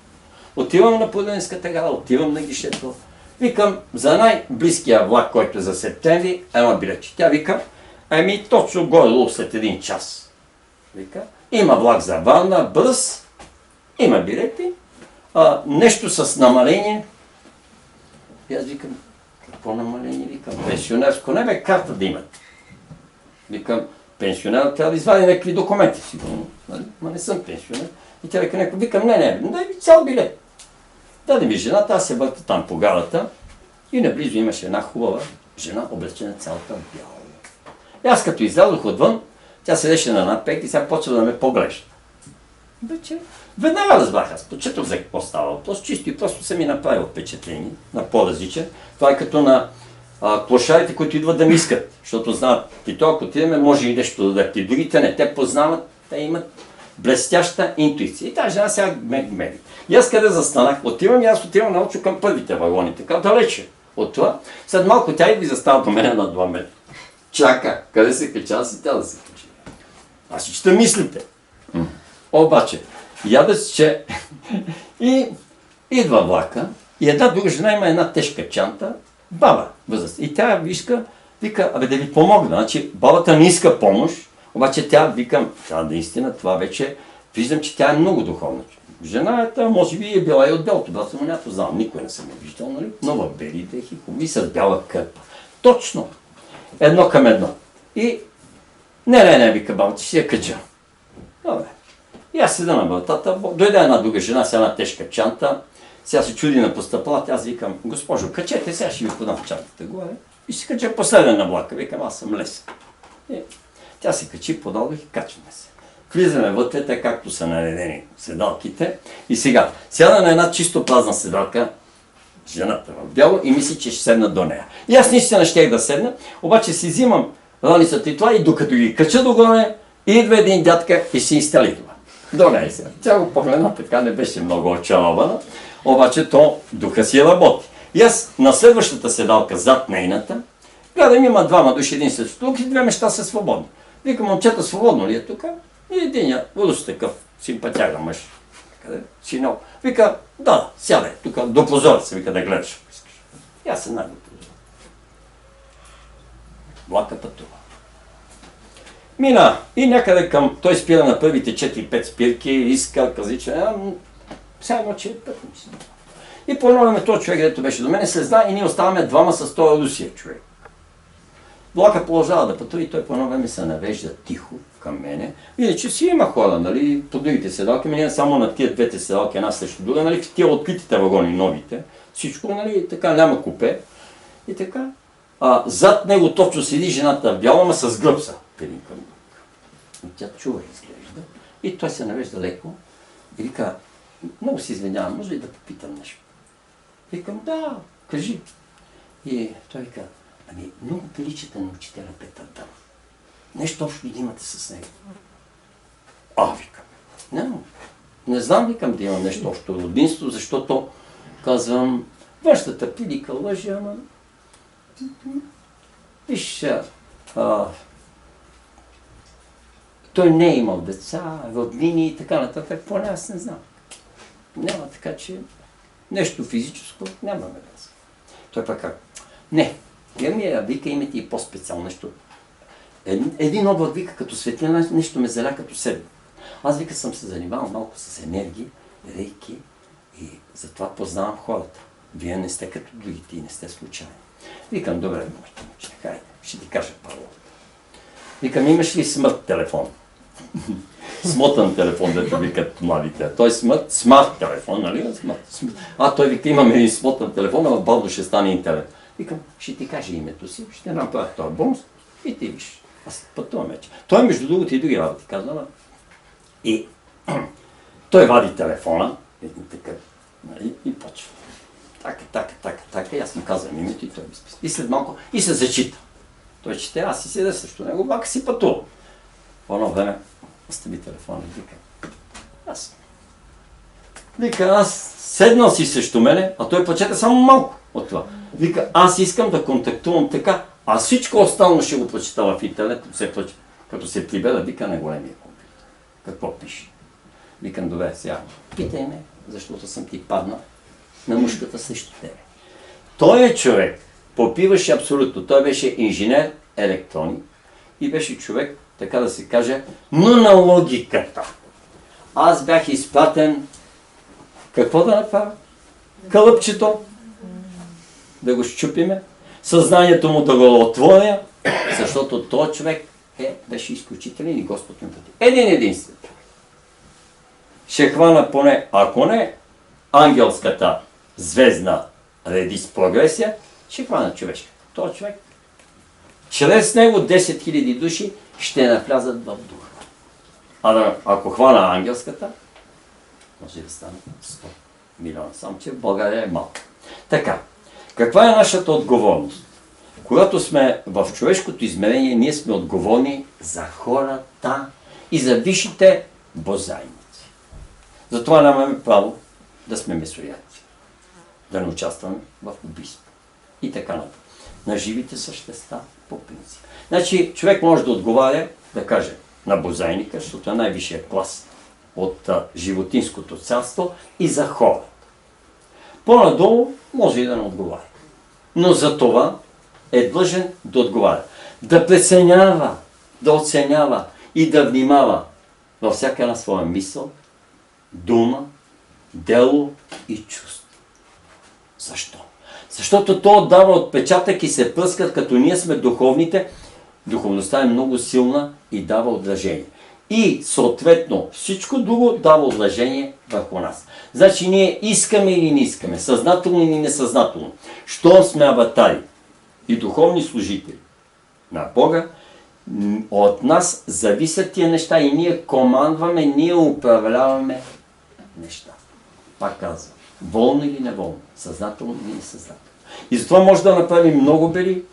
Отивам на Подуинската гара, отивам на гишето. Викам, за най-близкия влак, който е за септември, има билетче. Тя вика, точно горе след 1 час. Вика, има влак за Варна, бърз, има билети, нещо с намаление. И аз викам, какво намаление? Викам, пенсионерско, не бе, карта да имат. Викам, пенсионер трябва да извади някакви документи, сигурно. Ма не съм пенсионер. И тя вика, викам, не, дай ми цял билет. Даде ми жената, аз се върта там по гарата и наблизо имаше една хубава жена, облечена цялата в бяло. И аз като излязох отвън, тя седеше на надпек и сега почва да ме поглежда. Вече веднага разбрах, аз почетох за какво става въпрос, чисто и просто съм ми направил впечатление на по-различен. Това е като на клошарите, които идват да ми искат, защото знаят, и то ако отидеме, може и нещо да дадат. И другите не, те познават, те имат блестяща интуиция. И тази жена сега мери. И аз къде застанах, отивам научно към първите вагони, така далече от това. След малко тя идва и застава до мен на 2 метра. Чака, къде се кача, аз и тя да се качи. Аз и ще мислите. Обаче, че и идва влака и една друга жена има една тежка чанта, баба възраст. И тя иска Вика, да ви помогна. Значи, бабата не иска помощ, обаче тя, викам, наистина, това вече, виждам, че тя е много духовна. Жената, може би, е била и от белото братство, но нямато знам, никой не съм я виждал, нали? Но в бели дрехи, хубави, с бяла кърпа. Точно. Едно към едно. И, не, вика бабата, ще я кача. Добре. И аз седа на вратата, дойде една друга жена с една тежка чанта, сега се чуди на постъпалата, аз викам, госпожо, качете, сега ще ви подам чантата горе. И се кача последен на влака, викам, аз съм лесен. И тя се качи, подадох и качваме се. Влизаме вътре, те както са наредени седалките. И сега, сяда на една чисто празна седалка, жената в бяло, и мисли, че ще седна до нея. И аз наистина щех да седна, обаче си взимам раницата и това, и докато ги кача догоре, идва един дядка и си изтели това. До нея сега. Тя го погледна, така не беше много очарована, обаче то духа си работи. И аз на следващата седалка зад нейната, гледам, има двама души, един след тук и две неща са свободни. Викам, момчета, свободно ли е тук? И единия, водост такъв, симпатяга мъж. Къде? Синьол. Вика, да, сядай, тук до прозореца, вика да гледаш, ако искаш. И аз се най-до прозореца. Влака пътува. Мина и някъде към, той спира на първите 4-5 спирки, иска, кази, че сега едно, че е пътници. И по едно време този човек, дето беше до мене, се знае и ние оставаме двама с този русия човек. Влака продължава да пътува и той по едно време се навежда тихо към мене. Иначе си има хора, нали, по другите седалки, ние само на тия двете седалки, една срещу друга, нали, в тия откритите вагони, новите, всичко, нали, така няма купе. И така. Зад него точно седи жената в бяло, ама с гръбса. Един към друг. И тя чува, изглежда. И той се навежда леко и вика, много се извинявам, може ли да попитам нещо? Викам, да, кажи. И той вика, ами много приличате на учителя Петър Дънов. Нещо общо да имате с него. Викам, не знам, викам да имам нещо общо родинство, защото казвам, външната пилика лъжи, ама виж, той не е имал деца, роднини и така нататък, поне аз не знам. Няма, така че нещо физическо нямаме да. Той пък как? Не, вика, имате и по-специално нещо. Един облак, вика, като светлина, нещо ме заля като себе. Аз, вика, съм се занимавал малко с енергии, рейки и затова познавам хората. Вие не сте като другите и не сте случайни. Викам, добре, моите момче, хайде, ще ти кажа първо. Викам, имаш ли смърт телефон? Смотан телефон, дето викат младите. Той смарт телефон, нали? Той вика, имаме един смотан телефон, а в Балдо ще стане интернет. Викам, ще ти кажа името си, ще направя този бонус и ти виж. Аз пътувам вече. Той между другото и други работи казва. И той вади телефона, и почва. Така, и аз му казвам името и той ми списа. И след малко, и се зачита. Той чете, аз си седа срещу него, бака си пътува. По едно време, остави телефона и вика, аз седнал си срещу мене, а той почета само малко от това. Вика, аз искам да контактувам така, а всичко останало ще го прочита в интернет, като се прибеда, вика на големия компютър. Какво пише? Викам, добре, сега, питай ме, защото съм ти паднал на мушката срещу тебе. Той е човек, попиваше абсолютно, той беше инженер електроник и беше човек, така да се каже, но на логиката. Аз бях изпратен, какво да направя? Кълъпчето, да го щупиме, съзнанието му да го отворя, защото този човек беше изключителен и Господ ми пъти. Единствен. Ще хвана поне, ако не, ангелската звездна редис прогресия, ще хвана човешка. Този човек, чрез него 10 000 души ще навлязат в духа. Ако хвана ангелската, може да стане 100 милиона. Само че в България е малко. Така, каква е нашата отговорност? Когато сме в човешкото измерение, ние сме отговорни за хората и за висшите бозайници. Затова нямаме право да сме месояци, да не участваме в убийство. И така нататък. На живите същества по принцип. Значи човек може да отговаря, да каже, на бозайника, защото е най-висшия клас от животинското царство и за хората. По-надолу може и да не отговаря. Но за това е длъжен да отговаря. Да преценява, да оценява и да внимава във всяка една своя мисъл, дума, дело и чувство. Защо? Защото то дава отпечатък и се пръскат, като ние сме духовните. Духовността е много силна и дава отражение. И съответно всичко друго дава отражение върху нас. Значи ние искаме или не искаме, съзнателно или несъзнателно. Що сме аватари и духовни служители на Бога, от нас зависят тия неща и ние командваме, ние управляваме неща. Пак казвам, волно или неволно, съзнателно или несъзнателно. И затова може да направим много бели,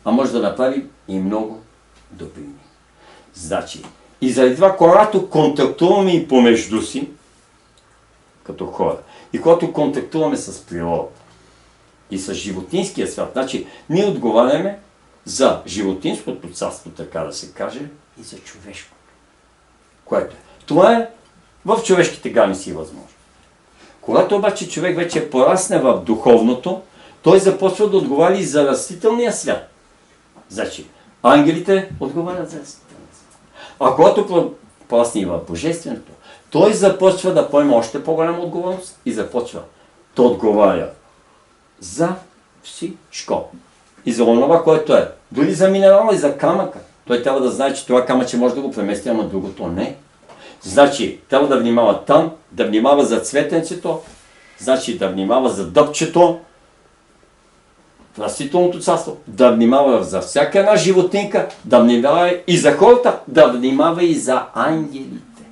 а може да направим и много добрини. Значи, и заради това, когато контактуваме и помежду си, като хора, и когато контактуваме с природата и с животинския свят, значи ние отговаряме за животинското царство, така да се каже, и за човешкото. Което е? Това е в човешките граници възможно. Когато обаче човек вече порасне в духовното, той започва да отговаря и за растителния свят. Значи, ангелите отговарят за растителния свят. А когато порасне и в божественото, той започва да поема още по-голяма отговорност и започва да отговаря за всичко. И за онова, което е. Дори за минерала и за камъка. Той трябва да знае, че това камъче може да го премести, ама другото не. Значи, трябва да внимава там, да внимава за цветенцето, значи да внимава за дъбчето, в растителното царство, да внимава за всяка една животинка, да внимава и за хората, да внимава и за ангелите.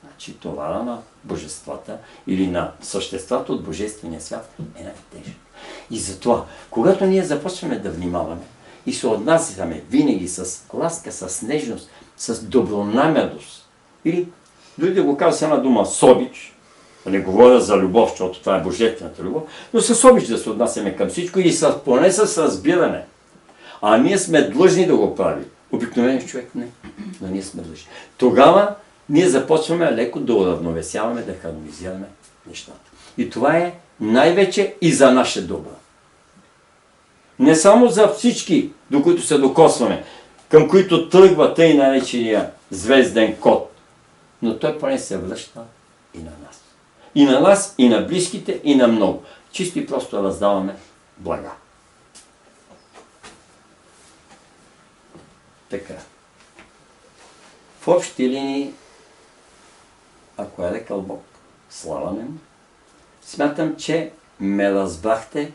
Значи това на божествата или на съществата от божествения свят е най-тежко. И затова, когато ние започваме да внимаваме и се отнасяме винаги с ласка, с нежност, с добронамерност, или дори да го кажа с една дума с обич, да не говоря за любов, защото това е божествената любов, но с обич да се отнасяме към всичко и поне с разбиране. А ние сме длъжни да го правим. Обикновеният човек не, но ние сме длъжни. Тогава ние започваме леко да уравновесяваме, да хармонизираме нещата. И това е най-вече и за наше добро. Не само за всички, до които се докосваме, към които тръгва тъй наречения звезден код, но той поне се връща и на нас. И на нас, и на близките, и на много. Чисто и просто раздаваме блага. Така. В общи линии, ако е рекал Бог, слава му, смятам, че ме разбрахте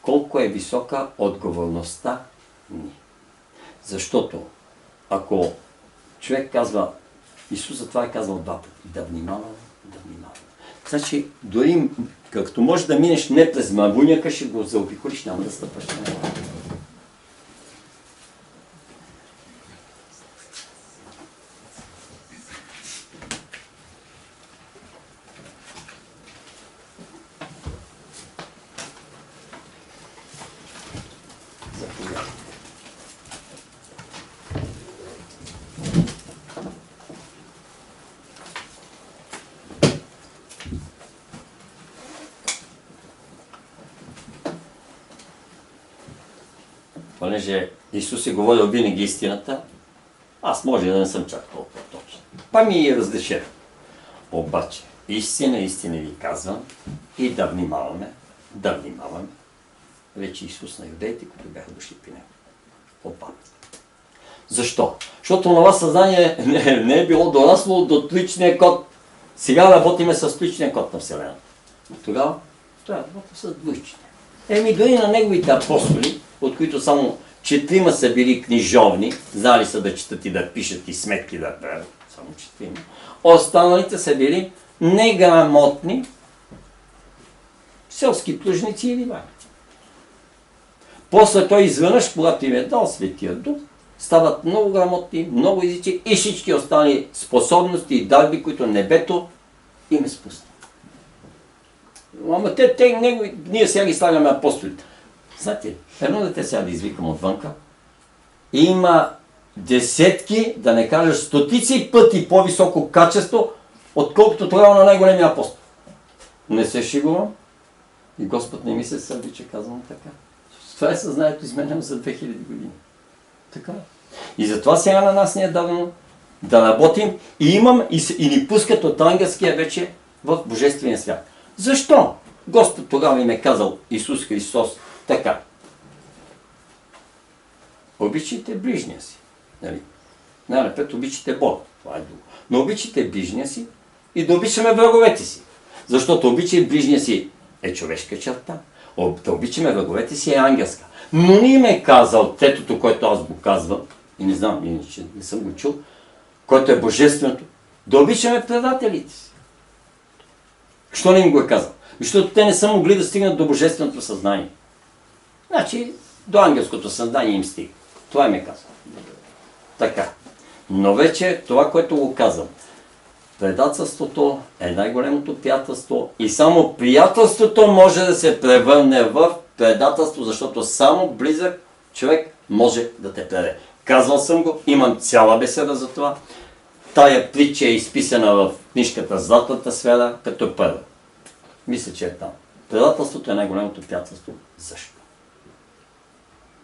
колко е висока отговорността ни. Защото ако човек казва, Исус за това е казал два пъти, да внимаваме, да внимаваме. Значи, дори както можеш да минеш не през мавуняка, ще го заобиколиш, няма да стъпаш на него. Понеже Исус е говорил винаги истината, аз може да не съм чак толкова точен. Па ми е разрешено. Обаче, истина ви казвам и да внимаваме, рече Исус на юдеите, които бяха дошли при него. Опа. Защо? Защото това съзнание не е било дорасло до личния код. Сега работиме с личния код на Вселената. Тогава трябва да работим с двоичния. Дори на неговите апостоли, от които само 4 са били книжовни, знали са да четат и да пишат и сметки да правят, само 4. Останалите са били неграмотни селски плужници или вари. После той изведнъж, когато им е дал Светия Дух, стават много грамотни, много езици и всички останали способности и дарби, които небето им е спусна. Ама ние сега ги слагаме апостолите. Знаете, едно дете сега да извикам отвънка, има десетки, да не кажа стотици пъти по-високо качество, отколкото тогава на най-големия апостол. Не се шегувам и Господ не ми се сърди, че казвам така. Това е съзнанието изменено за 2000 години. Така. И затова сега на нас не е дадено да работим и ни пускат от ангелския вече в Божествения свят. Защо? Господ тогава им е казал, Исус Христос, така. Обичайте ближния си. Нали? Най-напред обичате Бог. Това е друго. Но обичате ближния си и да обичаме враговете си. Защото обичай ближния си е човешка черта. Да обичаме враговете си е ангелска. Но не им е казал третото, което аз го казвам, и не знам, иначе не съм го чул, което е божественото, да обичаме предателите си. Що не им го е казал? Защото те не са могли да стигнат до божественото съзнание. Значи, до ангелското съзнание им стига. Това им е казал. Така. Но вече това, което го казвам, предателството е най-големото приятелство и само приятелството може да се превърне в предателство, защото само близък човек може да те предаде. Казвал съм го, имам цяла беседа за това. Тая притча е изписана в книжката Златната сфера като първа. Мисля, че е там. Предателството е най-големото приятелство. Защо?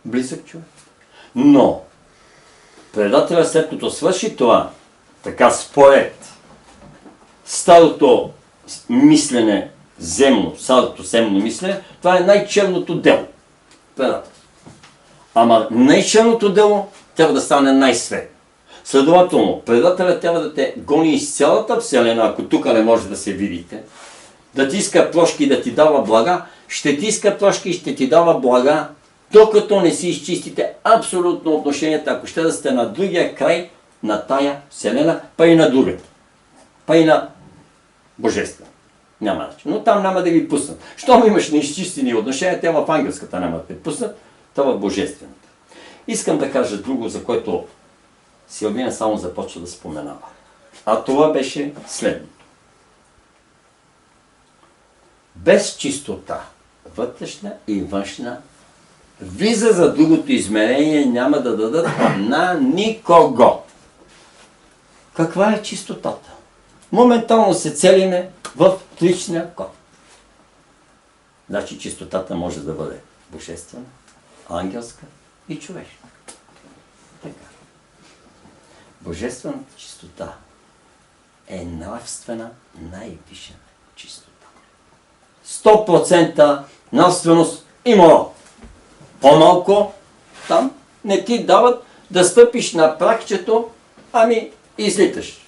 Близък човек. Но предателят след като свърши това, така според старото мислене, старото земно мислене, това е най-черното дело. Предателство. Ама най-черното дело трябва да стане най-светло. Следователно, предателят трябва да те гони из цялата вселена, ако тук не може да се видите, да ти иска прошки и да ти дава блага, ще ти иска прошки и ще ти дава блага, докато не си изчистите абсолютно отношенията, ако ще да сте на другия край на тая вселена, па и на другата. Па и на божествена. Няма начин. Но там няма да ги пуснат. Щом имаш неизчистени отношения, те в ангелската няма да те пуснат, това в божествената. Искам да кажа друго, за което Силвина само започва да споменава. А това беше следното. Без чистота, вътрешна и външна, виза за другото измерение няма да дадат на никого. Каква е чистотата? Моментално се целиме в личния код. Значи чистотата може да бъде божествена, ангелска и човешка. Така. Божествената чистота е нравствена най-висша чистота. 100% нравственост и морал. По-малко там не ти дават да стъпиш на пракчето, ами излиташ.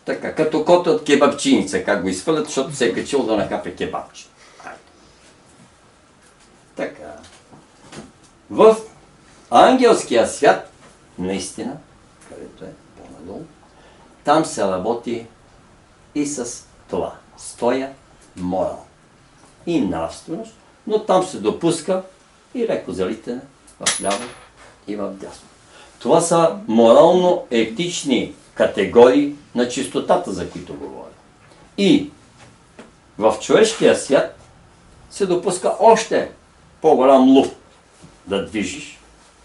Така, като кот от кебабчиница, как го изфърлят, защото се е качил да нахапе кебабче. Така. В ангелския свят, наистина, където е по-надолу, там се работи и с това. Стоя морал и нравственост, но там се допуска и леко залитане в ляво и в дясно. Това са морално-етични категории на чистотата, за които говоря. И в човешкия свят се допуска още по-голям луфт да движиш,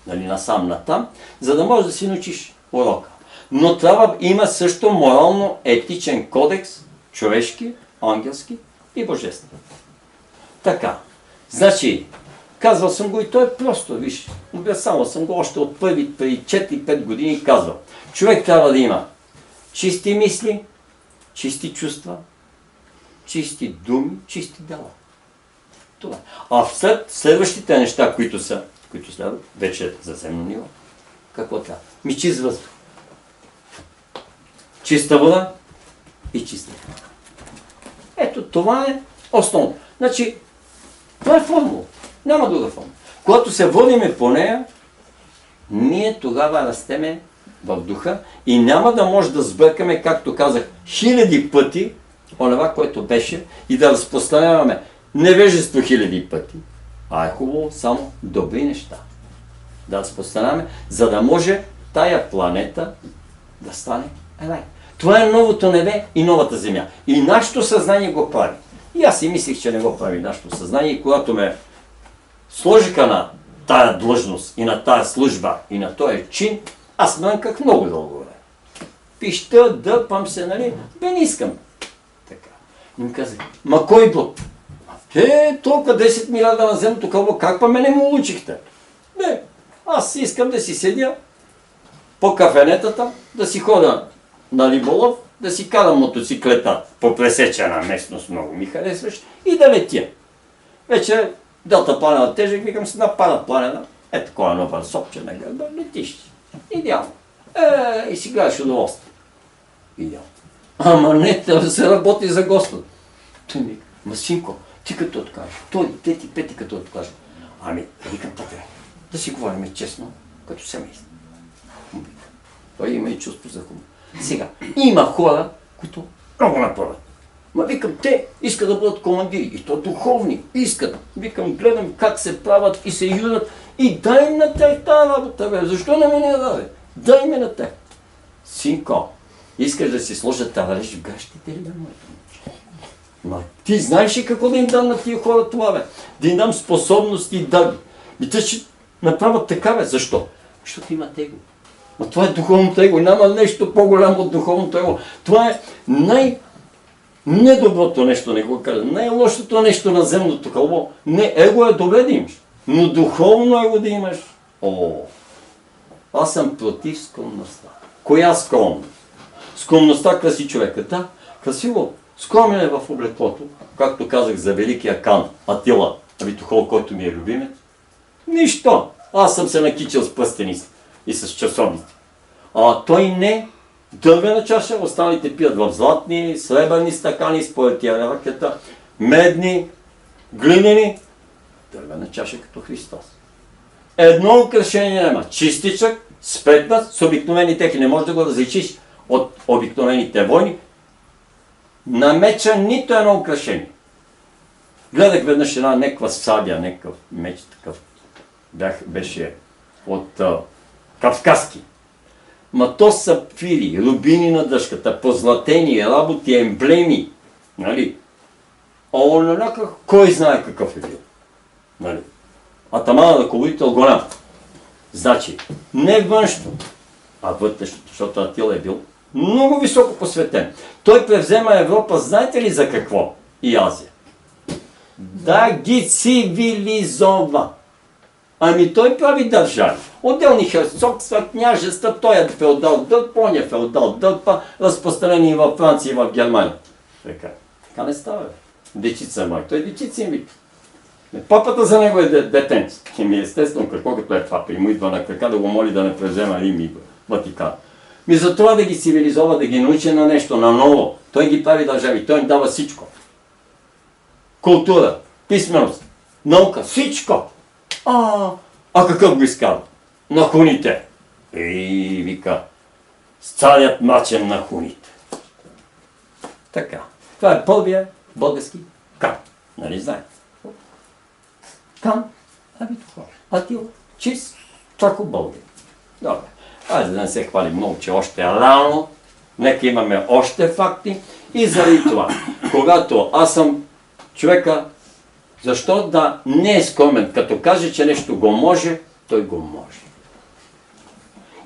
нали, насам-натам, за да можеш да си научиш урока. Но трябва има също морално-етичен кодекс, човешки, ангелски и божествен. Така. Значи, казвал съм го и то е просто, виж, обяснявал съм го още от преди 4-5 години казвам. Човек трябва да има чисти мисли, чисти чувства, чисти думи, чисти дела. Това. А след следващите неща, които следват, вече за земно ниво, какво трябва? Чист въздух. Чиста вода и чиста вода. Ето, това е основно. Значи, това е формула. Няма друга формула. Когато се водиме по нея, ние тогава растеме в духа и няма да може да сбъркаме, както казах, 1000 пъти онова, което беше и да разпространяваме невежество 1000 пъти, а е хубаво само добри неща да разпространяваме, за да може тая планета да стане рай. Това е новото небе и новата земя. И нашето съзнание го прави. И аз си мислих, че не го прави нашето съзнание. И когато ме сложиха на тая длъжност и на тая служба и на този чин, аз мрънках много дълго време. Пища, дърпам се, нали? Бе, не искам. Така. И ми казах, ма кой Бог? Толкова 10 милиарда на земното кълбо, как па мене му учихте? Не, аз искам да си седя по кафенетата, да си ходя на риболов, да си карам мотоциклета по пресечена местност, много ми харесваш, и да летя. Вече делтапланена тежък, викам си на парапланена, такова нова сопче на гърба, летиш. Идеално. И си гледаш удоволствие. Идеално. Ама не, да се работи за Господ. Той ми вика, Масинко, ти като откажеш, той, тети, пети като откажеш. Ами, викам така, да си говорим честно, като семейство. Той има и чувство за хумор. Сега, има хора, които много направят. Ма викам, те искат да бъдат командири, и то духовни, искат. Викам, гледам как се правят и се юрат, и дай им на тях тази работа, бе. Защо не ме даде? Дай ме на тях. Синко, искаш да си сложат тавалеж в гащите ли, бе, моето? Ма ти знаеш ли какво да им дам на тия хора това, бе? Да им дам способности и дарби. И те ще направят така, бе. Защо? Защото имат его. Но това е духовното его. Няма нещо по-голямо от духовното его. Това е недоброто нещо, не го кажа. Най-лошото нещо на земното кълбо. Не, его е добре да имаш. Но духовно его да имаш. Аз съм против скромността. Коя скромност? Скромността краси човека. Да, красиво. Скромен е в облеклото. Както казах за великия Кан Атила Витохол, който ми е любимец. Нищо. Аз съм се накичил с пръстени и с часовници. Той не дървена чаша, останалите пият в златни, сребърни стакани, според иерархията, медни, глинени, дървена чаша като Христос. Едно украшение няма. Чистичък, спретнат, с обикновени техи. Не можеш да го различиш от обикновените войни. На меча нито едно украшение. Гледах веднъж една неква сабя, некъв меч такъв. Беше от кавказски. Ма то сапфири, рубини на дъжката, позлатени работи, емблеми. Нали? Кой знае какъв е бил. Нали? Атамана на ръководител голям. Значи, не външно, а вътрешното, защото Атила е бил много високо посветен. Той превзема Европа, знаете ли за какво? И Азия. Да ги цивилизова. Ами той прави държави. Отделни херцогства, княжества, той е феодал дълг, он е феодал дълг, разпространени във Франция и в Германия. Така не става. Дечица май. Той дечица им вика. Папата за него е детенц. Естествено, какво като е папа? И му идва на крака да го моли да не превзема Рим и Ватикан. За това да ги цивилизова, да ги научи на нещо, на ново. Той ги прави държави. Той им дава всичко. Култура, писменост, наука, всичко. Какъв го изкара? На хуните. Вика, старият мачен на хуните. Така. Това е първия български Кан. Нали знаете? Кан, Атил, чист, чако българин. Добре. Айде да не се хвалим много, че още е рано. Нека имаме още факти. И заради това, когато аз съм човека, защо да не е скромен? Като каже, че нещо го може, той го може.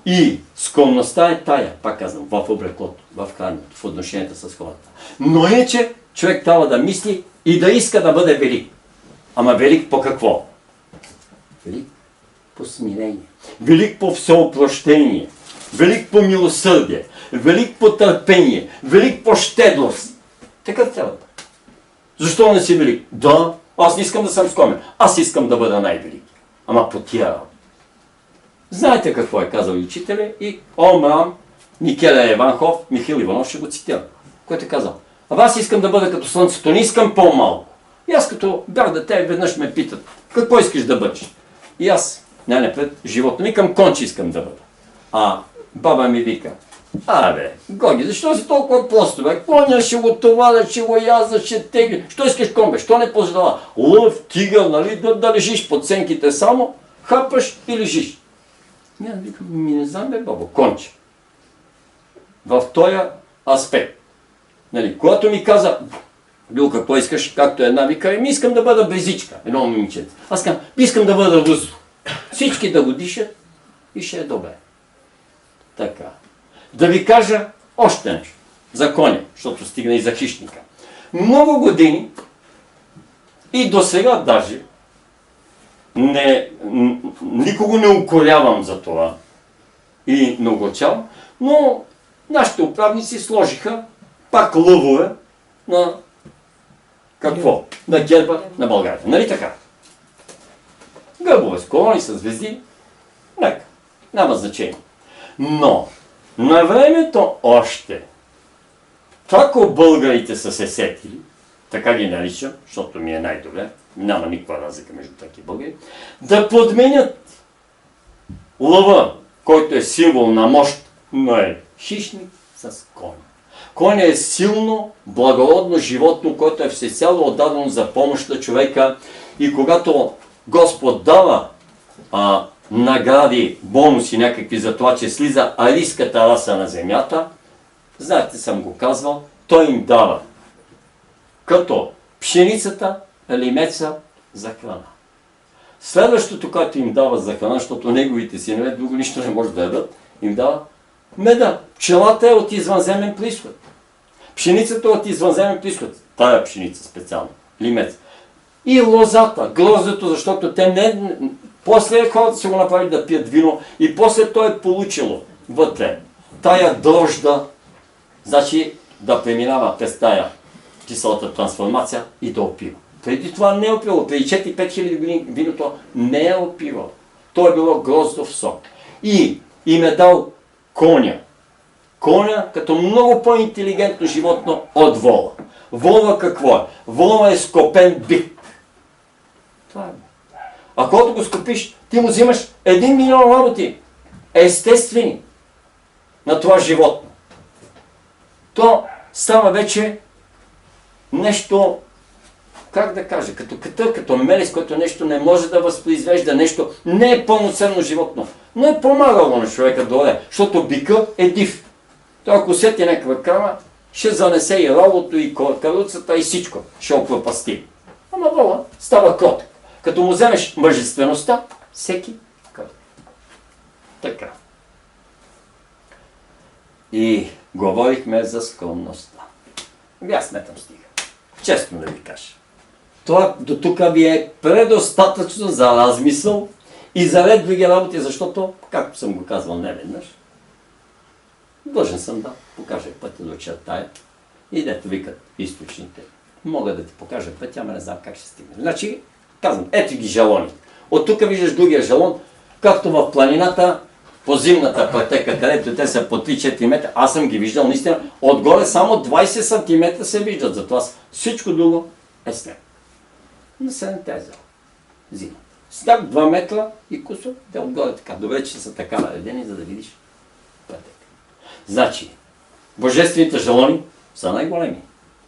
И скромността е тая, пак казвам, в облеклото, в храненето, в отношенията с хората. Но е, че човек трябва да мисли и да иска да бъде велик. Ама велик по какво? Велик по смирение. Велик по всеопрощение. Велик по милосърдие. Велик по търпение. Велик по щедрост. Такъв трябва да. Защо не си велик? Да, аз не искам да съм скромен. Аз искам да бъда най-велик. Ама по тия работа. Знаете какво е казал учителя и Омрам, Микеле Еванхов, Михаил Иванов ще го цитира. Който е казал, аз искам да бъда като слънцето, не искам по-малко. И аз като бях дете, веднъж ме питат, какво искаш да бъдеш? И аз, най-напред, животно, викам конче искам да бъда. Баба ми вика, Гоги, защо си толкова просто, бе? Коня ще го товаря, ще го язда, ще тегли. Що искаш комбе? Що не пожелава? Лъв, тигър, нали, да лежиш под сенките само, хапаш и лежиш. Не знам, бе, бабо, конче. В този аспект. Нали, когато ми каза, Бил, какво искаш, както една вика, искам да бъда безичка, едно момиче. Аз казвам, искам да бъда въздух. Всички да го дишат и ще е добре. Така. Да ви кажа още нещо. За коня, защото стигна и за хищника. Много години И до сега даже никого не укорявам за това и не огорчавам, но нашите управници сложиха пак лъвове на какво? На герба на България. Нали така? Гърбове с колони, с звезди. Нека. Няма значение. Но на времето още, ако българите са се сетили, така ги наричам, защото ми е най-добре, няма никаква разлика между таки българи, да подменят лъва, който е символ на мощ, но е хищник, с коня. Коня е силно, благородно животно, което е всецяло отдадено за помощ на човека и когато Господ дава награди, бонуси някакви за това, че слиза арийската раса на земята, знаете, съм го казвал, той им дава като пшеницата, лимеца за храна. Следващото, което им дава за храна, защото неговите синове друго нищо не може да ядат, им дава меда. Пчелата е от извънземен произход. Пшеницата е от извънземен произход. Тая пшеница специално. Лимец. И лозата, гроздето, защото те не... После хората се го направили да пият вино и после той е получило вътре тая дрожда, значи да преминава през тая киселата трансформация и да опива. Преди това не е опивало. Преди 4-5 хиляди години виното не е опивало. То е било гроздов сок. И им е дал коня. Коня като много по-интелигентно животно от вола. Вола какво е? Вола е скопен бик. Това е. А когато го скопиш, ти му взимаш 1 милион работи. Естествени. На това животно. То става вече нещо, как да кажа, като мелис, който нещо не може да възпроизвежда, нещо не е пълноценно животно, но е помагало на човека доле, защото бика е див. Той ако сети някаква крава, ще занесе и ролото, и каруцата, и всичко. Ще опропасти. Ама вола става кротък. Като му вземеш мъжествеността, всеки кротък. Така. И говорихме за скромността. Аз сметам стига. Честно да ви кажа. Това до тук ви е предостатъчно за размисъл и за ред други работи, защото, както съм го казвал неведнъж, длъжен съм да покажа пътя до чертая и дето викат източните. Мога да ти покажа пътя, ама не знам как ще стигне. Значи, казвам, ето ги жалони. От тук виждаш другия жалон, както в планината, по зимната пътека, където те са по 3-4 метра, аз съм ги виждал наистина, отгоре само 20 см се виждат, затова всичко друго е сняг. На седемте е зима. Сняг 2 метра и кусо, те отгоре така. Добре, че са така наредени, за да видиш пътека. Значи, божествените жалони са най-големи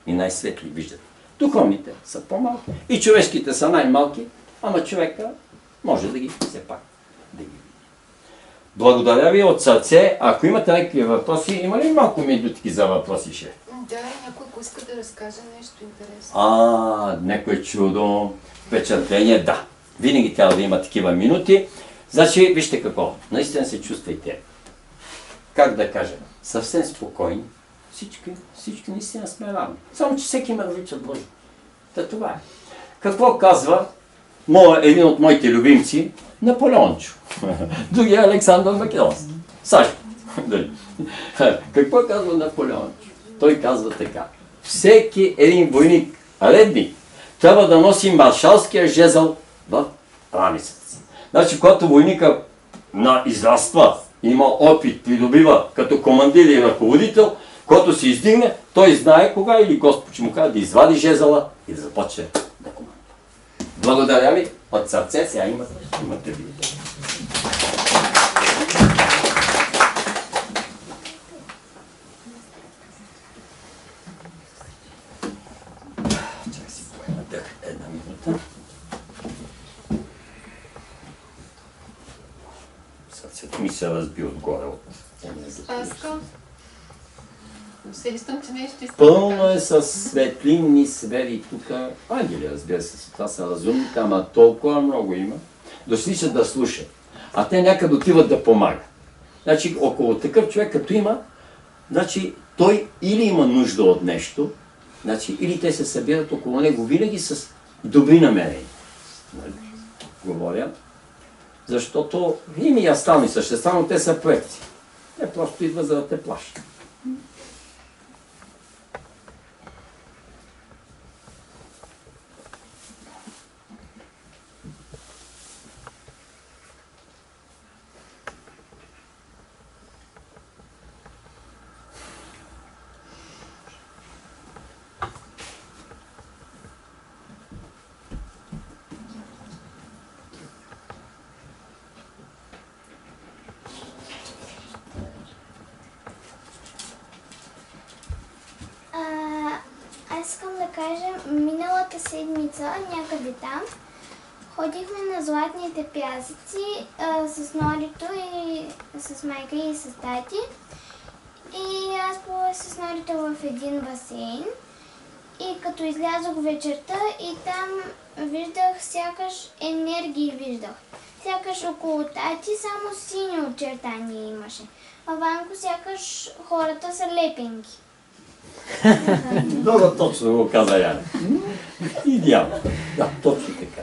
и най-светли, виждате. Духовните са по-малки и човешките са най-малки, ама човека може да ги все пак да ги. Благодаря ви от сърце. Ако имате някакви въпроси, има ли малко минутки за въпроси, шеф? Да, някой иска да разкаже нещо интересно. Някое чудо, впечатление, да. Винаги трябва да има такива минути. Значи, вижте какво. Наистина се чувствайте. Как да кажа? Съвсем спокойни. Всички наистина сме равни. Само, че всеки ме различа Божие. Това е. Какво казва един от моите любимци, Наполеончо. Другия Александър Македонски. Сашко. Какво казва Наполеончо? Той казва така. Всеки един войник, редник, трябва да носи маршалския жезъл в рамицата си. Значи, когато войника израства, има опит, придобива като командир и ръководител, когато се издигне, той знае кога или Господ ще му казва да извади жезъла и да започне да командира. Благодаря ви от сърце, сега имате ви. Чакай си поема дъх една минута. Сърцето ми се разби отгоре от Аска? Усещам, че нещо иска. Пълно е с светлинни сфери тук. Ангели, разбира се, това са разумните, ама толкова много има. Дошли са да слушат. А те някъде отиват да помагат. Значи, около такъв човек, като има, значи, той или има нужда от нещо, значи, или те се събират около него винаги с добри намерения. Говоря, защото има и астрални същества, но те са проекции. Те просто идват за да те плашат. Аз искам да кажа, миналата седмица, някъде там, ходихме на Златните пясъци с Норито и с майка и с тати. И аз плувах с Норито в един басейн. И като излязох вечерта и там виждах сякаш енергии виждах. Сякаш около тати само сини очертания имаше. А Ванко сякаш хората са лепенки. Много точно го каза Яна. Идеално. Да, точно така.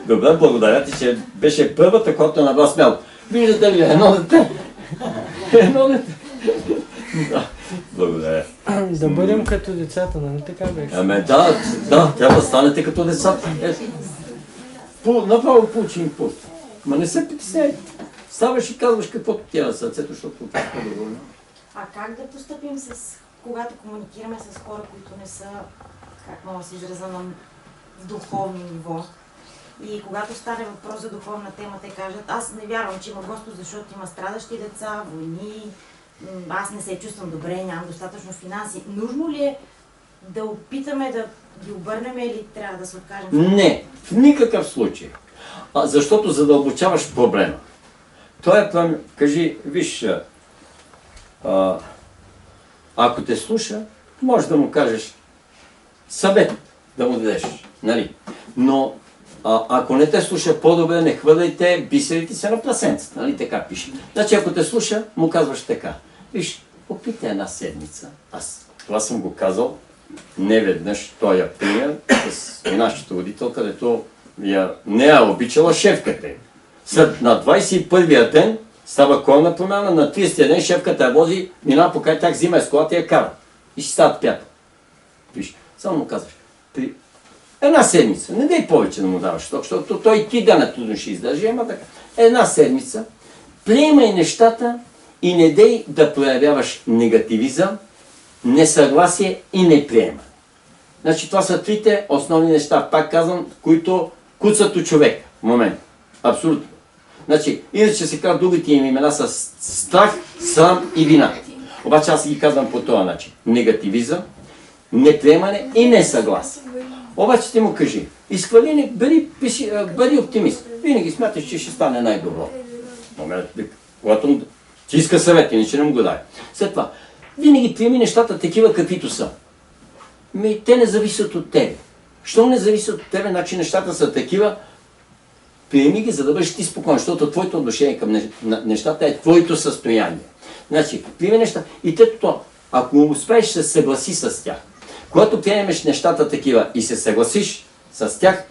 Добре, благодаря ти, че беше първата, която е набра смело. Виждате ли, едно дете? Едно дете. Да, благодаря. Да бъдем като децата, нали така беше? Ами да, трябва да станете като децата. Направо получи импулс. Ма не се притесняйте. Ставаш и казваш каквото ти е на сърцето, защото това е по-добро. А как да постъпим когато комуникираме с хора, които не са, как мога да се израза, на духовно ниво? И когато стане въпрос за духовна тема, те кажат, аз не вярвам, че има Господ, защото има страдащи деца, войни, аз не се чувствам добре, нямам достатъчно финанси. Нужно ли е да опитаме да ги обърнем или трябва да се откажем? Не, в никакъв случай. Защото задълбочаваш проблема. Той е проблем, кажи, виж, ако те слуша, можеш да му кажеш съвет да му дадеш, нали? Но ако не те слуша, по-добре не хвърляйте бисерите се на прасенцата, нали така пише. Значи ако те слуша, му казваш така. Виж, опитай една седмица. Аз това съм го казал не веднъж, той я пример с една счетоводителка, където не я обичала шефката. На 21-я ден става корена промяна, на 30-я ден шефката я вози, минава покрай тях, взима с колата и я кара. И си стават пята. Виж, само му казваш, при една седмица, не дай повече да му даваш, защото той ти дена трудно ще издържи, ама така. Една седмица, приемай нещата и не дей да проявяваш негативизъм, несъгласие и неприема. Значи това са трите основни неща, пак казвам, които куцат от човека в момента. Абсолютно. Значи, иначе се казват другите им имена с страх, срам и вина. Обаче аз ги казвам по този начин. Негативизъм, неприемане и несъгласие. Обаче ти му кажи, изхвали не, бъди оптимист. Винаги смяташ, че ще стане най-добро. Когато ти иска съвет, иначе не му го дай. След това, винаги приеми нещата такива каквито са. Те не зависят от тебе. Щом не зависят от тебе, значи нещата са такива, приеми ги, за да бъдеш ти спокоен, защото твоето отношение към нещата е твоето състояние. Значи, приеми неща и тето, ако успееш да се съгласи с тях, когато приемеш нещата такива и се съгласиш с тях,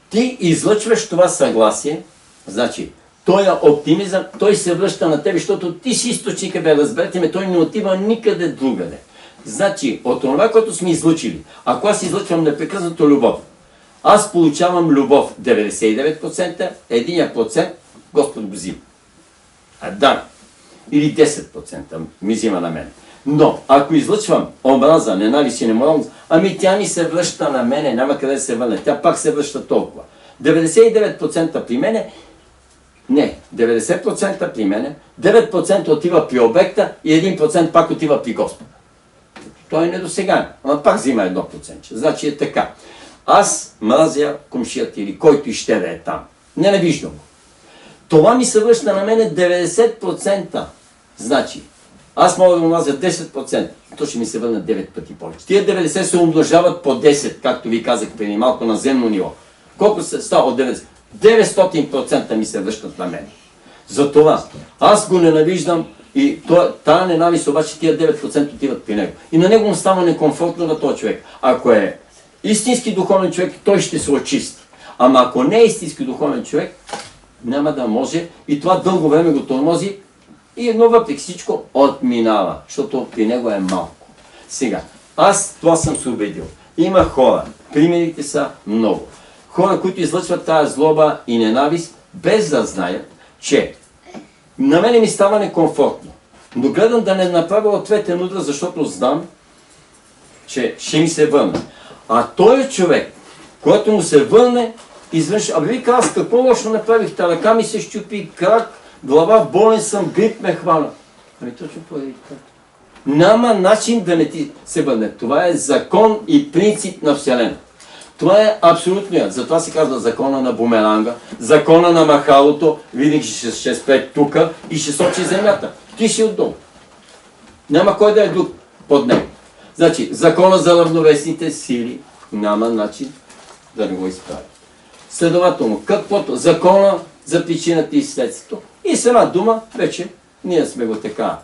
ти излъчваш това съгласие, значи, той е оптимизъм, той се връща на тебе, защото ти си източника, разберете ме, той не отива никъде другаде. Значи, от това, което сме излъчили, ако аз излъчвам непрекъснато любов, аз получавам любов 99%, 1% Господ го взима. Да, или 10% ми взима на мен. Но, ако излъчвам омраза, ненавист и неморалност, ами тя ми се връща на мене, няма къде да се върне, тя пак се връща толкова. 99% при мене, не, 90% при мене, 9% отива при обекта и 1% пак отива при Господа. Той е недосегаем, ама пак взима 1%. Значи е така. Аз мразя комшията или който и ще да е там. Ненавиждам го. Това ми се връща на мене 90%. Значи, аз мога да го мразя 10%, то ще ми се върне 9 пъти повече. Тия 90 се умножават по 10, както ви казах преди малко на земно ниво. Колко се става от 90? 900% ми се връщат на мен. Затова аз го ненавиждам и тази ненавист обаче тия 9% отиват при него. И на него му става некомфортно на този човек. Ако е истински духовен човек, той ще се очисти. Ама ако не е истински духовен човек, няма да може и това дълго време го тормози и едно въпреки всичко отминава, защото при него е малко. Сега, аз това съм се убедил. Има хора, примерите са много. Хора, които излъчват тая злоба и ненавист, без да знаят, че на мене ми става некомфортно. Но гледам да не направя ответен удар, защото знам, че ще ми се върне. А той човек, когато му се върне, изведнъж, вика, аз какво лошо направих? Ръка ми се щупи, крак, глава, болен съм, грип ме хвана. Точно поради това. Няма начин да не ти се върне. Това е закон и принцип на Вселената. Това е абсолютният. Затова се казва закона на бумеранга, закона на махалото, винаги ще спре тука и ще сочи земята. Ти си отдолу. Няма кой да е друг под него. Значи, закона за равновесните сили няма начин да не го изправи. Следователно, каквото закона за причината и следствието, и с една дума, вече ние сме го така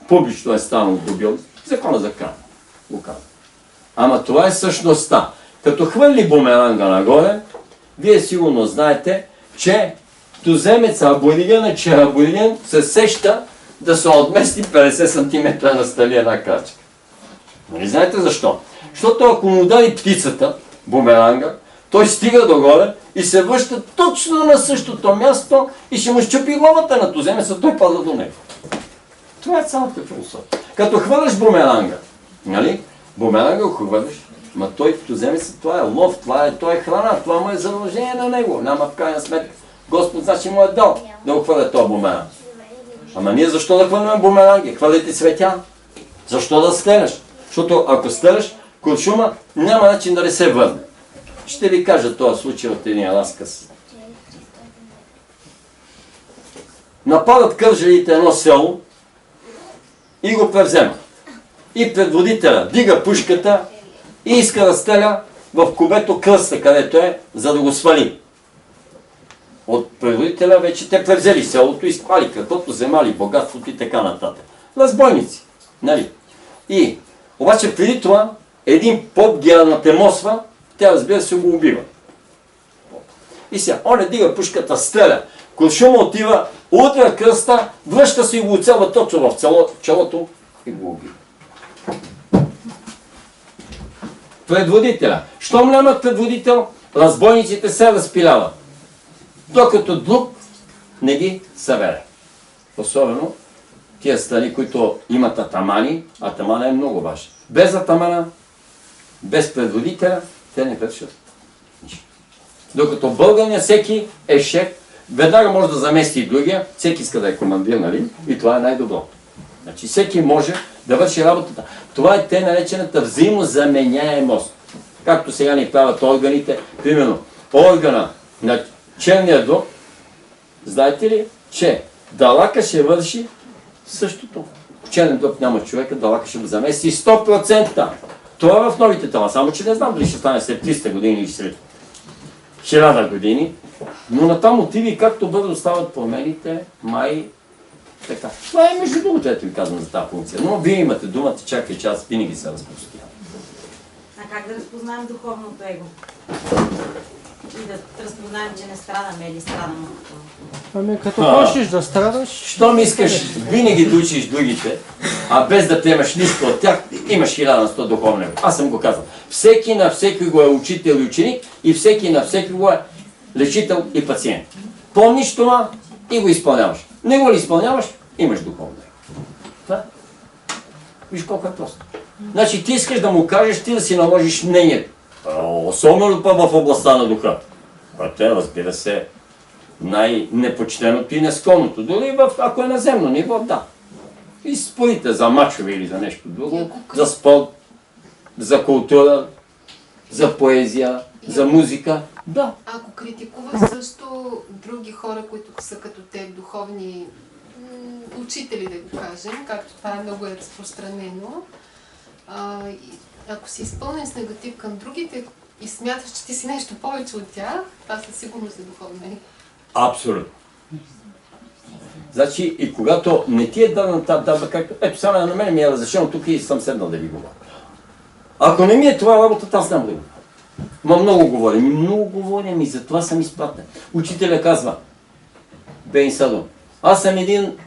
публично е станало добил, закона за крана. Го казва. Ама това е същността. Като хвърли бумеранга нагоре, вие сигурно знаете, че туземеца аборигена, че абориген се сеща да се отмести 50 см на стали една крачка. Нали знаете защо? Защото ако му удари птицата, бумеранга, той стига догоре и се връща точно на същото място и ще му щупи главата на туземеца, той пада до него. Това е цялата философия. Като хвърляш бумеранга, нали? Бумеранга го хвърляш, ма той туземеца, това е лов, това е храна, това му е задължение на него. Няма в крайна сметка. Господ значи му е дал да го хвърля този бумеранг. Ама ние защо да хвърляме бумеранги? Хвърляйте цветя. Защо да стреляш? Защото ако стреляш, куршума няма начин да не се върне. Ще ви кажа този случай от един разказ. Нападат кърджалите едно село и го превземат. И предводителя дига пушката и иска да стреля в кубето кръста, където е, за да го свали. От предводителя вече те превзели селото и спали каквото, вземали богатството и така нататък. Разбойници. Нали? И, обаче преди това, един поп ги анатемосва, тя разбира се го убива. И сега, он е дига пушката, стреля. Куршума отива, удря кръста, връща се и го оцелва точно в челото и го убива. Предводителя. Щом нямат предводител, разбойниците се разпиляват. Докато друг не ги събере. Особено тия страни, които имат атамани, атамана е много важен. Без атамана, без предводителя, те не вършат нищо. Докато българния всеки е шеф, веднага може да замести и другия, всеки иска да е командир, нали? И това е най-добро. Значи всеки може да върши работата. Това е те наречената взаимозаменяемост. Както сега ни правят органите, примерно органа на черния дроб, знаете ли, че далака ще върши същото. В черния дроб няма човека, далака ще го замести 100%. Това е в новите тела, само че не знам дали ще стане след 300 години или след 1000 години, но натам отиви както бързо стават промените, май така. Това е между другото, ето ви казвам за тази функция. Но вие имате думата, чакай, че аз винаги се разпустя. А как да разпознаем духовното его? И да разпознаем, че не страдаме или страдаме от това? Ами като почнеш да страдаш... Щом искаш винаги да учиш другите, а без да приемаш нищо от тях, имаш 1100 духовно. Аз съм го казал. Всеки на всеки го е учител и ученик и всеки на всеки го е лечител и пациент. Помниш това и го изпълняваш. Не го ли изпълняваш, имаш духовно. Това? Виж колко е просто. Значи ти искаш да му кажеш, ти да си наложиш мнението. Особено па в областта на духа. Това е, разбира се, най-непочтеното и нескромното. Дори ако е наземно ниво, да. И спорите за мачове или за нещо друго, за спорт, за култура, за поезия, за музика, да. Ако критикува също други хора, които са като те духовни учители, да го кажем, както това е много разпространено, ако си изпълнен с негатив към другите и смяташ, че ти си нещо повече от тях, това със сигурност е духовно. Абсолютно. Значи и когато не ти е дадена тази даба, както ето сега на мен ми е разрешено тук и съм седнал да ви говоря. Ако не ми е това работата, аз няма да го. Ма много говорим и затова съм изпратен. Учителя казва, Бейн Садо, аз съм един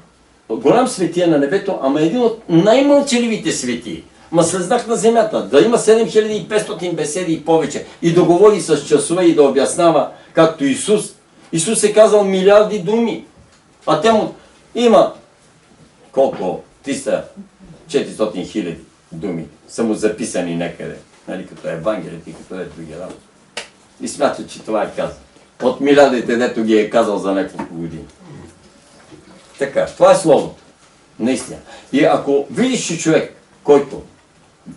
голям светия на небето, ама един от най-мълчаливите светии. Ма слезнах на земята, да има 7500 беседи и повече, и да говори с часове и да обяснява, както Исус. Исус е казал милиарди думи, а те му има колко? 300-400 хиляди думи, са му записани някъде, нали, като Евангелието и като ето ги работи. И смятат, че това е казал. От милиардите, дето ги е казал за няколко години. Така, това е словото. Наистина. И ако видиш, че човек, който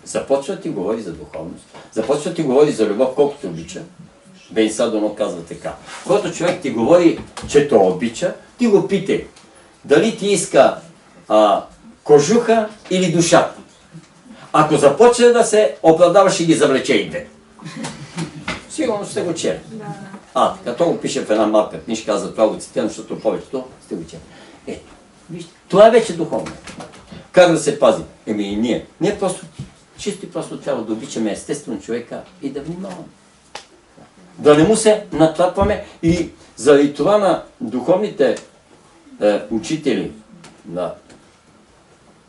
започва да ти говори за духовност, започва да ти говори за любов, колкото обича, Бейн Садо казва така. Когато човек ти говори, че то обича, ти го питай. Дали ти иска кожуха или душата. Ако започне да се оправдава, ще ги завлече и те. Сигурно сте го чели. Като го пише в една малка книжка, за това го цитирам, защото повечето сте го чели. Ето, вижте, това е вече духовно. Как да се пази? И ние. Ние просто, чисто и просто трябва да обичаме естествено човека и да внимаваме. Да не му се натрапваме, и заради това на духовните учители, на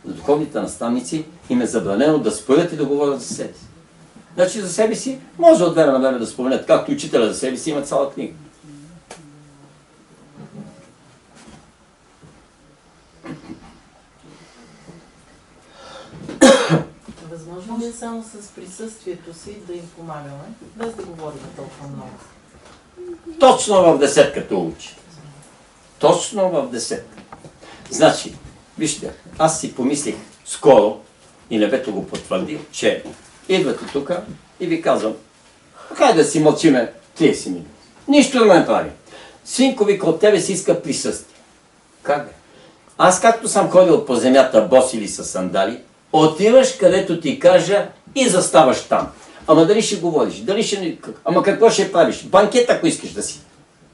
духовните наставници им е забранено да спорят и да говорят за себе си. Значи за себе си може от време на време да споменят, както учителя за себе си има цяла книга. Възможно ли е само с присъствието си да им помагаме, без да говорим толкова много? Точно в десетката учи. Точно в десетка. Значи, вижте, аз си помислих скоро, и небето го потвърди, че идвате тук и ви казвам, хайде да си мълчиме 30 минути. Нищо да не прави. Синко, вика, от тебе си иска присъствие. Как бе? Аз както съм ходил по земята бос или с сандали, отиваш където ти кажа и заставаш там. Ама дали ще говориш, дали ще... Ама какво ще правиш? Банкет, ако искаш да си.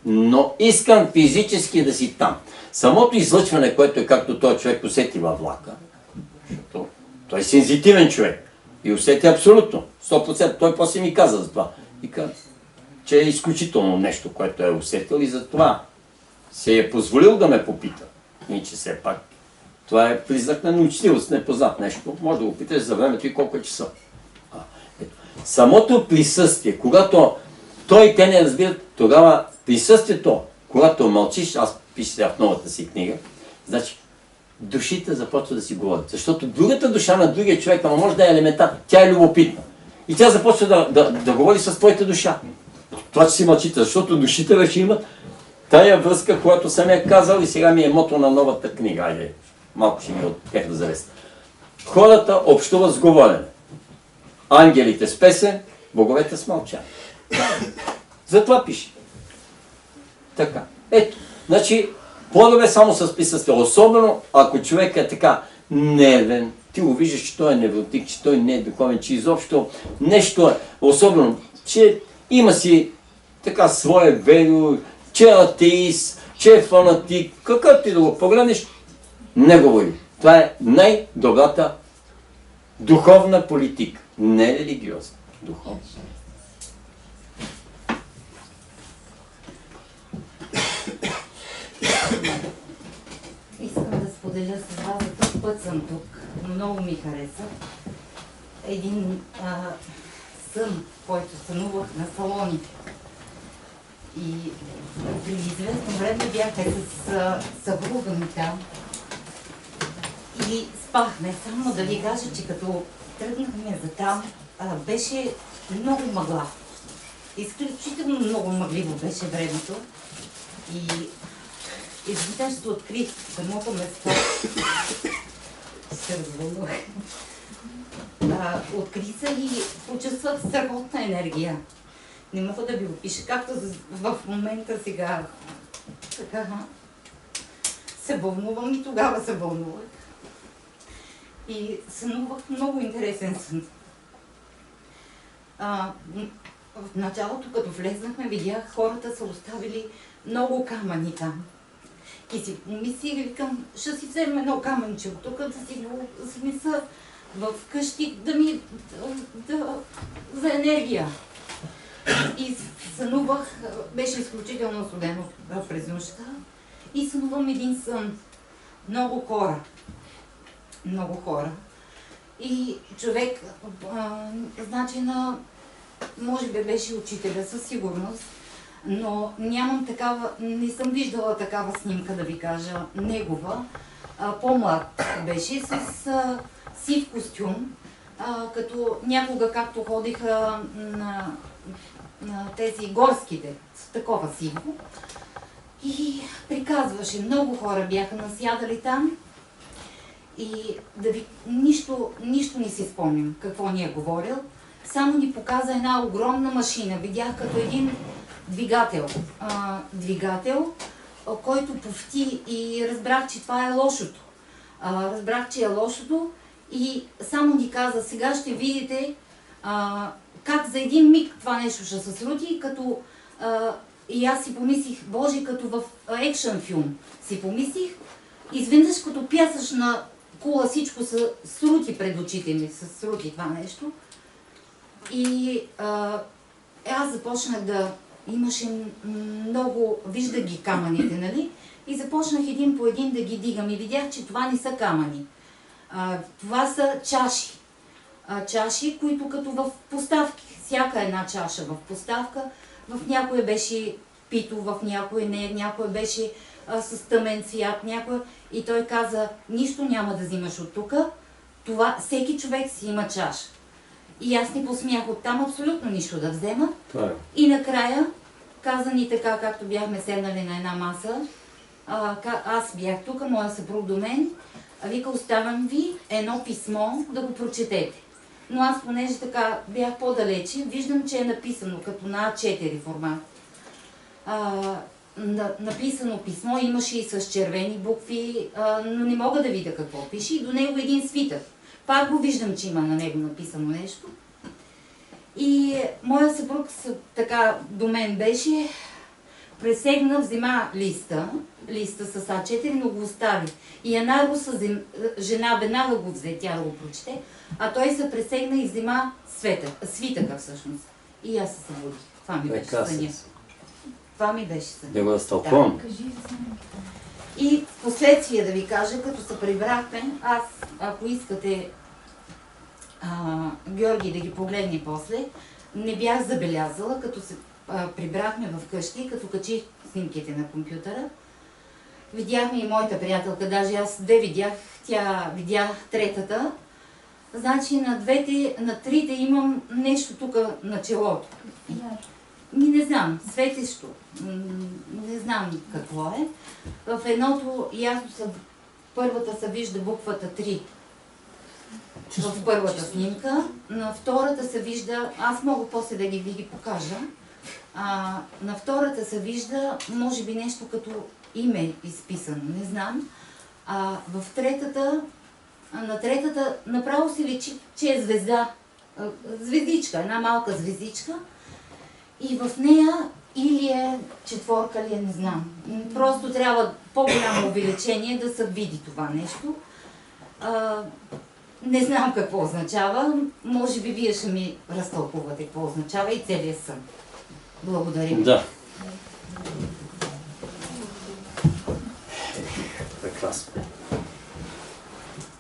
Но искам физически да си там. Самото излъчване, което е както този човек усети във влака, защото той е сензитивен човек и усети абсолютно, 100%. Той после ми каза за това. И каза, че е изключително нещо, което е усетил, и затова се е позволил да ме попита. И че все пак това е признак на неучтивост, непознат нещо. Може да го питаш за времето и колко е часа. Самото присъствие, когато той те не разбират, тогава присъствието, когато мълчиш, аз пиша в новата си книга, значи душите започват да си говорят. Защото другата душа на другия човек, ама може да е елементарна, тя е любопитна. И тя започва да говори с твоята душа. Това, че си мълчите, защото душите вече имат тая връзка, която съм я казал, и сега ми е мото на новата книга. Айде, малко ще ми откех да завеста. Хората общуват с говорене. Ангелите с песен, боговете с мълчание. Затова пише. Така. Ето. Значи, по-добре само с присъствие. Особено ако човек е така нервен, ти го виждаш, че той е невротик, че той не е духовен, че изобщо нещо е особено, че има си така свое веро, че е атеист, че е фанатик, какъв ти да го погледнеш, не говори. Това е най-добрата духовна политика, не религиозна, духовна. Искам да споделя с вас, за този път съм тук. Много ми хареса. Един сън, който сънувах на салоните. И при известно време бяхме с съпруга ми там. И спах. Не само да ви кажа, че като тръгнахме за там, беше много мъгла. Изключително много мъгливо беше времето. И изведнъж се открих самото место. Се развълнувах. Открих се и почувствах страхотна енергия. Не мога да ви опиша, както в момента сега така се вълнувам, и тогава се вълнувах. И сънувах много интересен сън. В началото, като влезнахме, видях, хората са оставили много камъни там. И си помислих, викам, ще си вземем едно камънче от тук, да си го занеса в къщи, за енергия. И сънувах, беше изключително студено през нощта, и сънувам един сън. Много хора. Много хора. И човек, значи може би беше учителя със сигурност, но нямам такава, не съм виждала такава снимка, да ви кажа, негова. По-млад беше, с сив костюм, като някога, както ходиха на тези горските, с такова сиво. И приказваше, много хора бяха насядали там. И нищо не си спомням какво ни е говорил. Само ни показа една огромна машина. Видях като един двигател, който повти, и разбрах, че това е лошото. Разбрах, че е лошото, и само ни каза, сега ще видите как за един миг това нещо ще се срути, като и аз си помислих, Боже, като в екшън филм си помислих, изведнъж като пясъчна кула всичко се срути пред очите ми, се срути това нещо. И аз започнах имаше много, виждах ги камъните, нали? И започнах един по един да ги дигам и видях, че това не са камъни. Това са чаши. Чаши, които като в поставки, всяка една чаша в поставка, в някоя беше пито, в някоя не, някоя беше с тъмен цвят, някоя. И той каза, нищо няма да взимаш от тук, това всеки човек си има чаша. И аз не посмях оттам абсолютно нищо да взема. И накрая каза ни така, както бяхме седнали на една маса, аз бях тук, моя съпруг до мен, вика, оставям ви едно писмо да го прочетете. Но аз, понеже така бях по-далече, виждам, че е написано като на А4 формат. Написано писмо, имаше и с червени букви, но не мога да видя какво пише. И до него един свитък. Пак го виждам, че има на него написано нещо. И моя съпруг така до мен беше, пресегна, взема листа с А4, но го остави. И една руса жена веднага го взе, тя да го прочете, а той се пресегна и взема свитъка всъщност. И аз се събудих. Това ми беше съня. Това ми беше съня. Да го разтълкувам. И в последствие да ви кажа, като се прибрахме, аз, ако искате Георги да ги погледне после, не бях забелязала, като се прибрахме вкъщи, като качих снимките на компютъра. Видяхме и моята приятелка, даже аз две видях, тя видях третата. Значи на трите имам нещо тук на челото. Не знам, светещо. Не знам какво е. В едното ясно първата се вижда буквата 3. В първата снимка. На втората се вижда, аз мога после да ви покажа. На втората се вижда, може би нещо като име изписано, не знам. В третата, на третата направо се личи, че е звезда. Звездичка, една малка звездичка. И в нея или е четворка, или не знам. Просто трябва по-голямо увеличение да се види това нещо. Не знам какво означава. Може би вие ще ми разтълкувате какво означава и целият сън. Благодаря. Да. Прекрасно.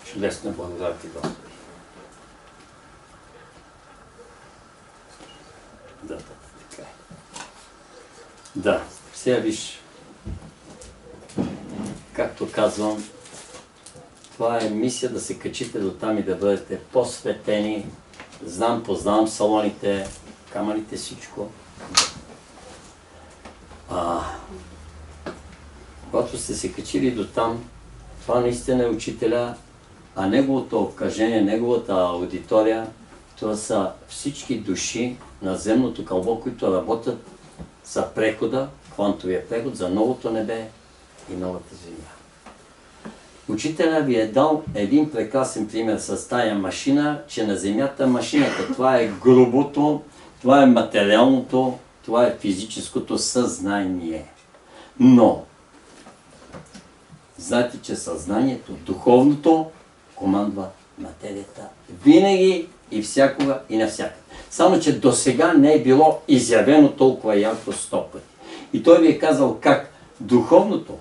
Чудесно, благодаря ти, Господи. Да, така е. Да, сега виж, както казвам, това е мисия да се качите до там и да бъдете посветени. Познавам салоните, камъните, всичко. Когато сте се качили до там, това наистина е учителя, а неговото обкръжение, неговата аудитория, това са всички души на земното кълбо, които работят за прехода, квантовия преход, за новото небе и новата земя. Учителя ви е дал един прекрасен пример с тая машина, че на земята машината, това е грубото, това е материалното, това е физическото съзнание. Но, знаете, че съзнанието, духовното, командва материята винаги и всякога и навсякъде. Само, че до сега не е било изявено толкова ярко 100 пъти. И той ви е казал как духовното,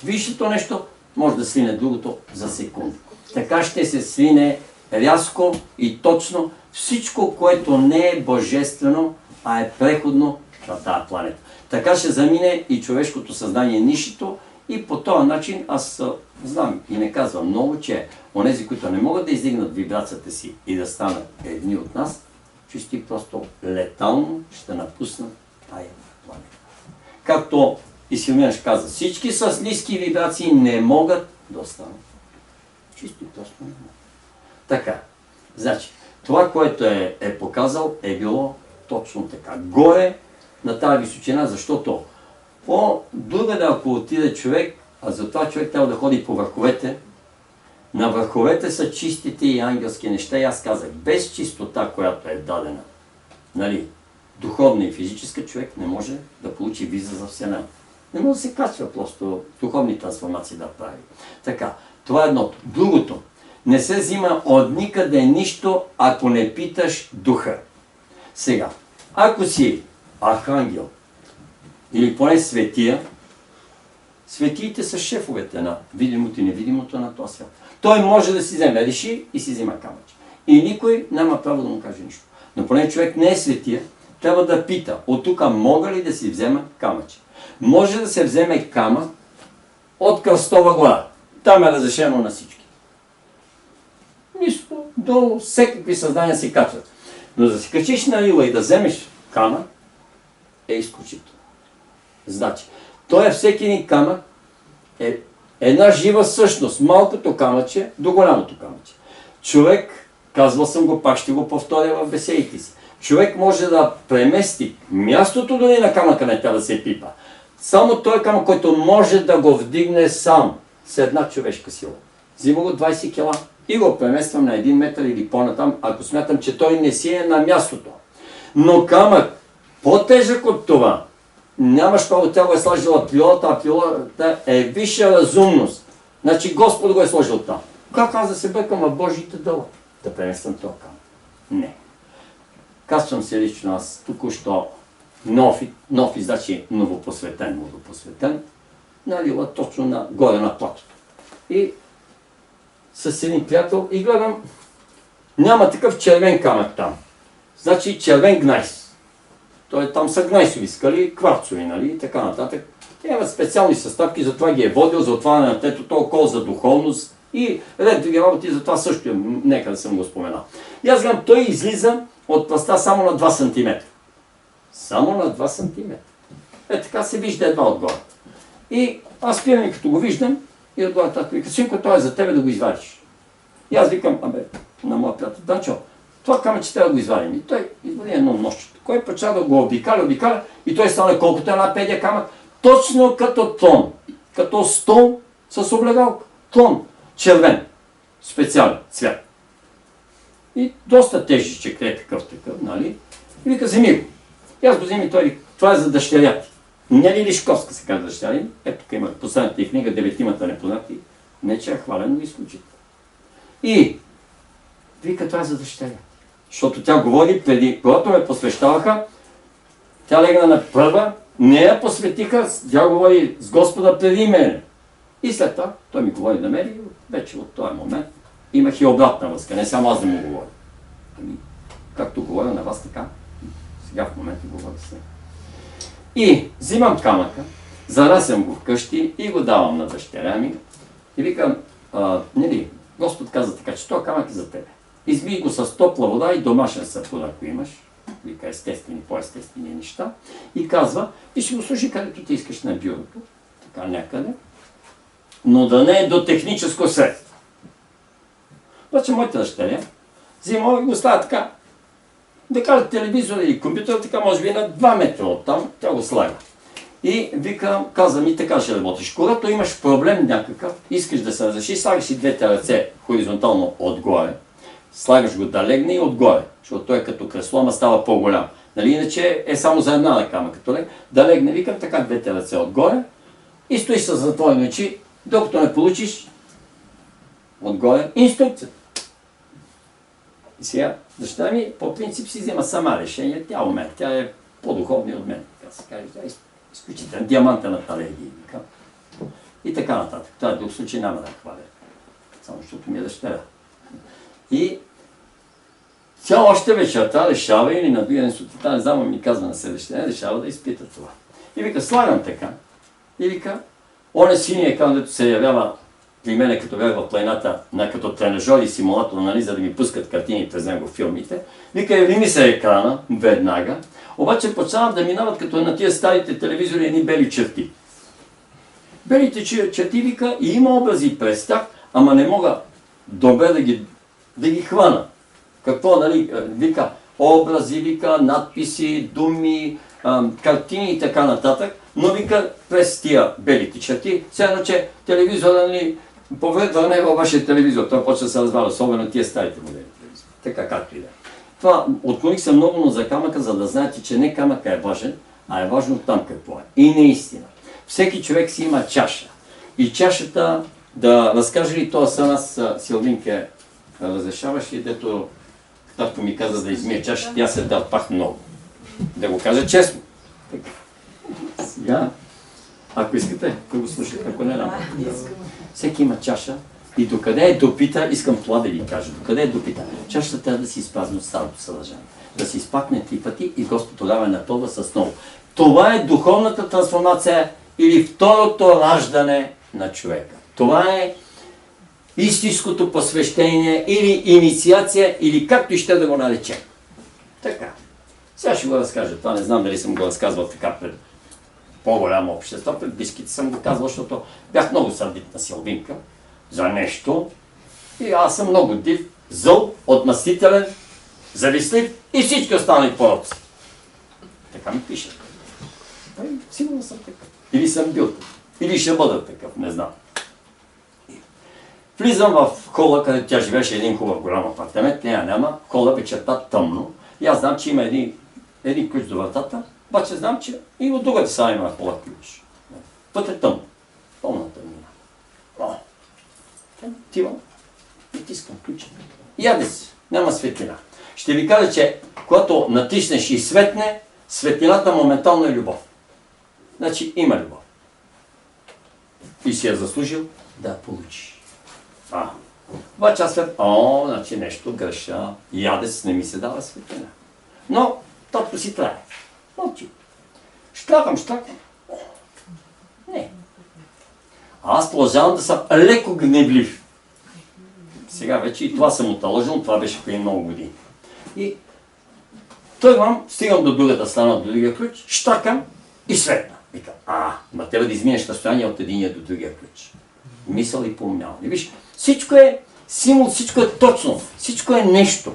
висшето нещо, може да свине другото за секунда. Така ще се свине рязко и точно всичко, което не е божествено, а е преходно на тази планета. Така ще замине и човешкото съзнание нишето и по този начин аз знам и не казвам много, че онези, които не могат да издигнат вибрацията си и да станат едни от нас, чисти просто летално ще напуснат тая планета. Както и Силмияш каза, всички с ниски вибрации не могат да останат. Чисти просто не могат. Така, значи, това, което е показал, е било точно така. Горе на тази височина, защото по-другаде, ако отиде човек, а затова човек трябва да ходи по върховете, на върховете са чистите и ангелски неща. И аз казах, без чистота, която е дадена, нали, духовна и физическа, човек не може да получи виза за Вселена. Не може да се качва просто духовни трансформации да прави. Така, това е едното. Другото, не се взима от никъде нищо, ако не питаш духа. Сега, ако си архангел или поне светия, светиите са шефовете на видимото и невидимото на този свят. Той може да си вземе, реши и си взима камъче. И никой няма право да му каже нищо. Но поне човек не е светия, трябва да пита, от тук мога ли да си взема камъче? Може да се вземе камък от Кръстова гора. Там е разрешено на всички. Нищо, до всекакви съзнания си качват. Но да си качиш на ила и да вземеш камък е изключително. Значи, той е всеки един камък е една жива същност, малкото камъче до голямото камъче. Човек, казвал съм го, пак ще го повторя в беседите си, човек може да премести мястото дори на камъка, не трябва да се пипа. Само той камък, който може да го вдигне сам с една човешка сила. Взима го 20 кила и го премествам на 1 метър или по-натам, ако смятам, че той не си е на мястото. Но камък, по-тежък от това, нямаш право, тя го е сложила пилота, а пилота е висша разумност. Значи Господ го е сложил там. Как аз да се бъркам в Божиите дела? Да премествам този камък? Не. Казвам се лично аз току-що нов значи новопосветен, налила точно горе на платото. И с един приятел и гледам, няма такъв червен камък там. Значи червен гнайс. Той там са гнайсови скали, кварцови, нали, и така нататък. Те имат специални съставки, затова ги е водил, за отваряне на тето, толкова за духовност и ред други работи, затова също нека да съм го споменал. И аз гледам, той излиза от пласта само на 2 см. Само на 2 см. Е, така се вижда едва отгоре. И аз спирам и като го виждам, и отгоре татко вика, синко, той е за тебе да го извадиш. И аз викам, на моя приятел, Данчо, това камъче трябва да го извадим. И той извади едно нощчето. Кой почва да го обикаля и той стана колкото една педия камък, точно като тон. Като стол с облегалка. Тон. Червен. Специален цвят. И доста тежичек е такъв, нали? И вика, вземи го. И аз го вземи, той това е за дъщеря ти. Нели Лишковска се казва дъщеря. Ето тук има последната книга, 9-тимата непознати. Не че е хвален, но изключително. И вика, това е за дъщеря. Защото тя говори преди, когато ме посвещаваха, тя легна на първа, не я посветиха, тя говори с Господа преди мене. И след това той ми говори на мен и вече от този момент имах и обратна връзка, не само аз да му говоря. Както говоря на вас така, сега в момента говоря с него. И взимам камъка, зарасям го вкъщи и го давам на дъщеря ми и викам, Господ каза така, че този камък е за тебе. Измий го с топла вода и домашен сапун, ако имаш, вика естествени, по-естествени неща, и казва, и ще го служи където ти искаш на бюрото, така някъде, но да не е до техническо средство. Обаче моята дъщеря взима и го става така, да кажа телевизор или компютър, така може би на 2 метра оттам, тя го слага. И вика, каза ми, така ще работиш. Когато имаш проблем някакъв, искаш да се разреши, слагаш си 2 ръце хоризонтално отгоре, слагаш го да легне и отгоре, защото той като кресло, ама става по-голям. Нали, иначе е само за една ръка, като лег, да легне, викам така 2 ръце отгоре и стоиш с затворени очи, докато не получиш отгоре инструкцията. И сега, дъщеря ми по принцип си взема сама решение, тя умее, тя е по-духовна от мен, така се каже, тя е изключителен диаманта на талегия, и така нататък. Това в друг случай няма да хваля, само защото ми е дъщеря. И тя още вечерта решава или на другия сутринта, не знам, ми казва на следващия, решава да изпита това. И вика, слагам така. И вика, оне синия екран, дето се явява при мене, като бях в планината, като тренажер и симулатор, нали, за да ми пускат картини през него филмите. Вика, яви ми се екрана, веднага. Обаче почнават да минават като на тия старите телевизори едни бели черти. Белите черти, вика, и има образи през тях, ама не мога добре да ги хвана. Какво, нали, вика, образи, вика, надписи, думи, картини и така нататък, но вика през тия белите черти, все едно, че телевизора, нали, повредва не във вашия телевизор, той почва да се разваля, особено тия старите модели телевизори. Така както и да е. Това отклоних се много за камъка, за да знаете, че не камъка е важен, а е важно там какво е. И наистина, всеки човек си има чаша. И чашата, да разкаже ли това са нас, Силвинке, разрешаваш ли, дето татко ми каза да измия чаша, тя се дърпах много. Да го кажа честно. Така. Сега, ако искате, да го слушате, ако не рано. Всеки има чаша и докъде е допита, искам това да ви кажа, докъде е допита. Чашата трябва да си изпразни от старото съдържание. Да си изпакне 3 пъти и Господ тогава напълва с ново. Това е духовната трансформация или второто раждане на човека. Това е истинското посвещение или инициация, или както и ще да го наречем. Така. Сега ще го разкажа. Това не знам дали съм го разказвал така пред по-голямо общество. Пред близките съм го казвал, защото бях много сърдит на Силвинка за нещо. И аз съм много див, зъл, отмъстителен, завистлив и всички останали пороци. Така ми пише. Сигурно съм такъв. Или съм бил такъв. Или ще бъда такъв, не знам. Влизам в хола, където тя живеше един хубав голям апартамент, няма, хола вечерта тъмно. И аз знам, че има един ключ до вратата, обаче знам, че и от другата страна има хола ключ. Път е тъмно. Пълна тъмнина. Отивам и тискам ключа. Яде си, няма светлина. Ще ви кажа, че когато натиснеш и светне, светлината моментално е любов. Значи има любов. И си я заслужил да я получиш. Обаче аз след, значи нещо греша, ядес, не ми се дава светлина. Но татко си трае. Мълчи. Штракам. Не. Аз продължавам да съм леко гневлив. Сега вече и това съм отложил, това беше преди много години. И тръгвам, стигам до другата страна, до другия ключ, штракам и светна. Викам, ма трябва да изминеш разстояние от единия до другия ключ. Мисъл и помняване. Виж, всичко е символ, всичко е точно, всичко е нещо.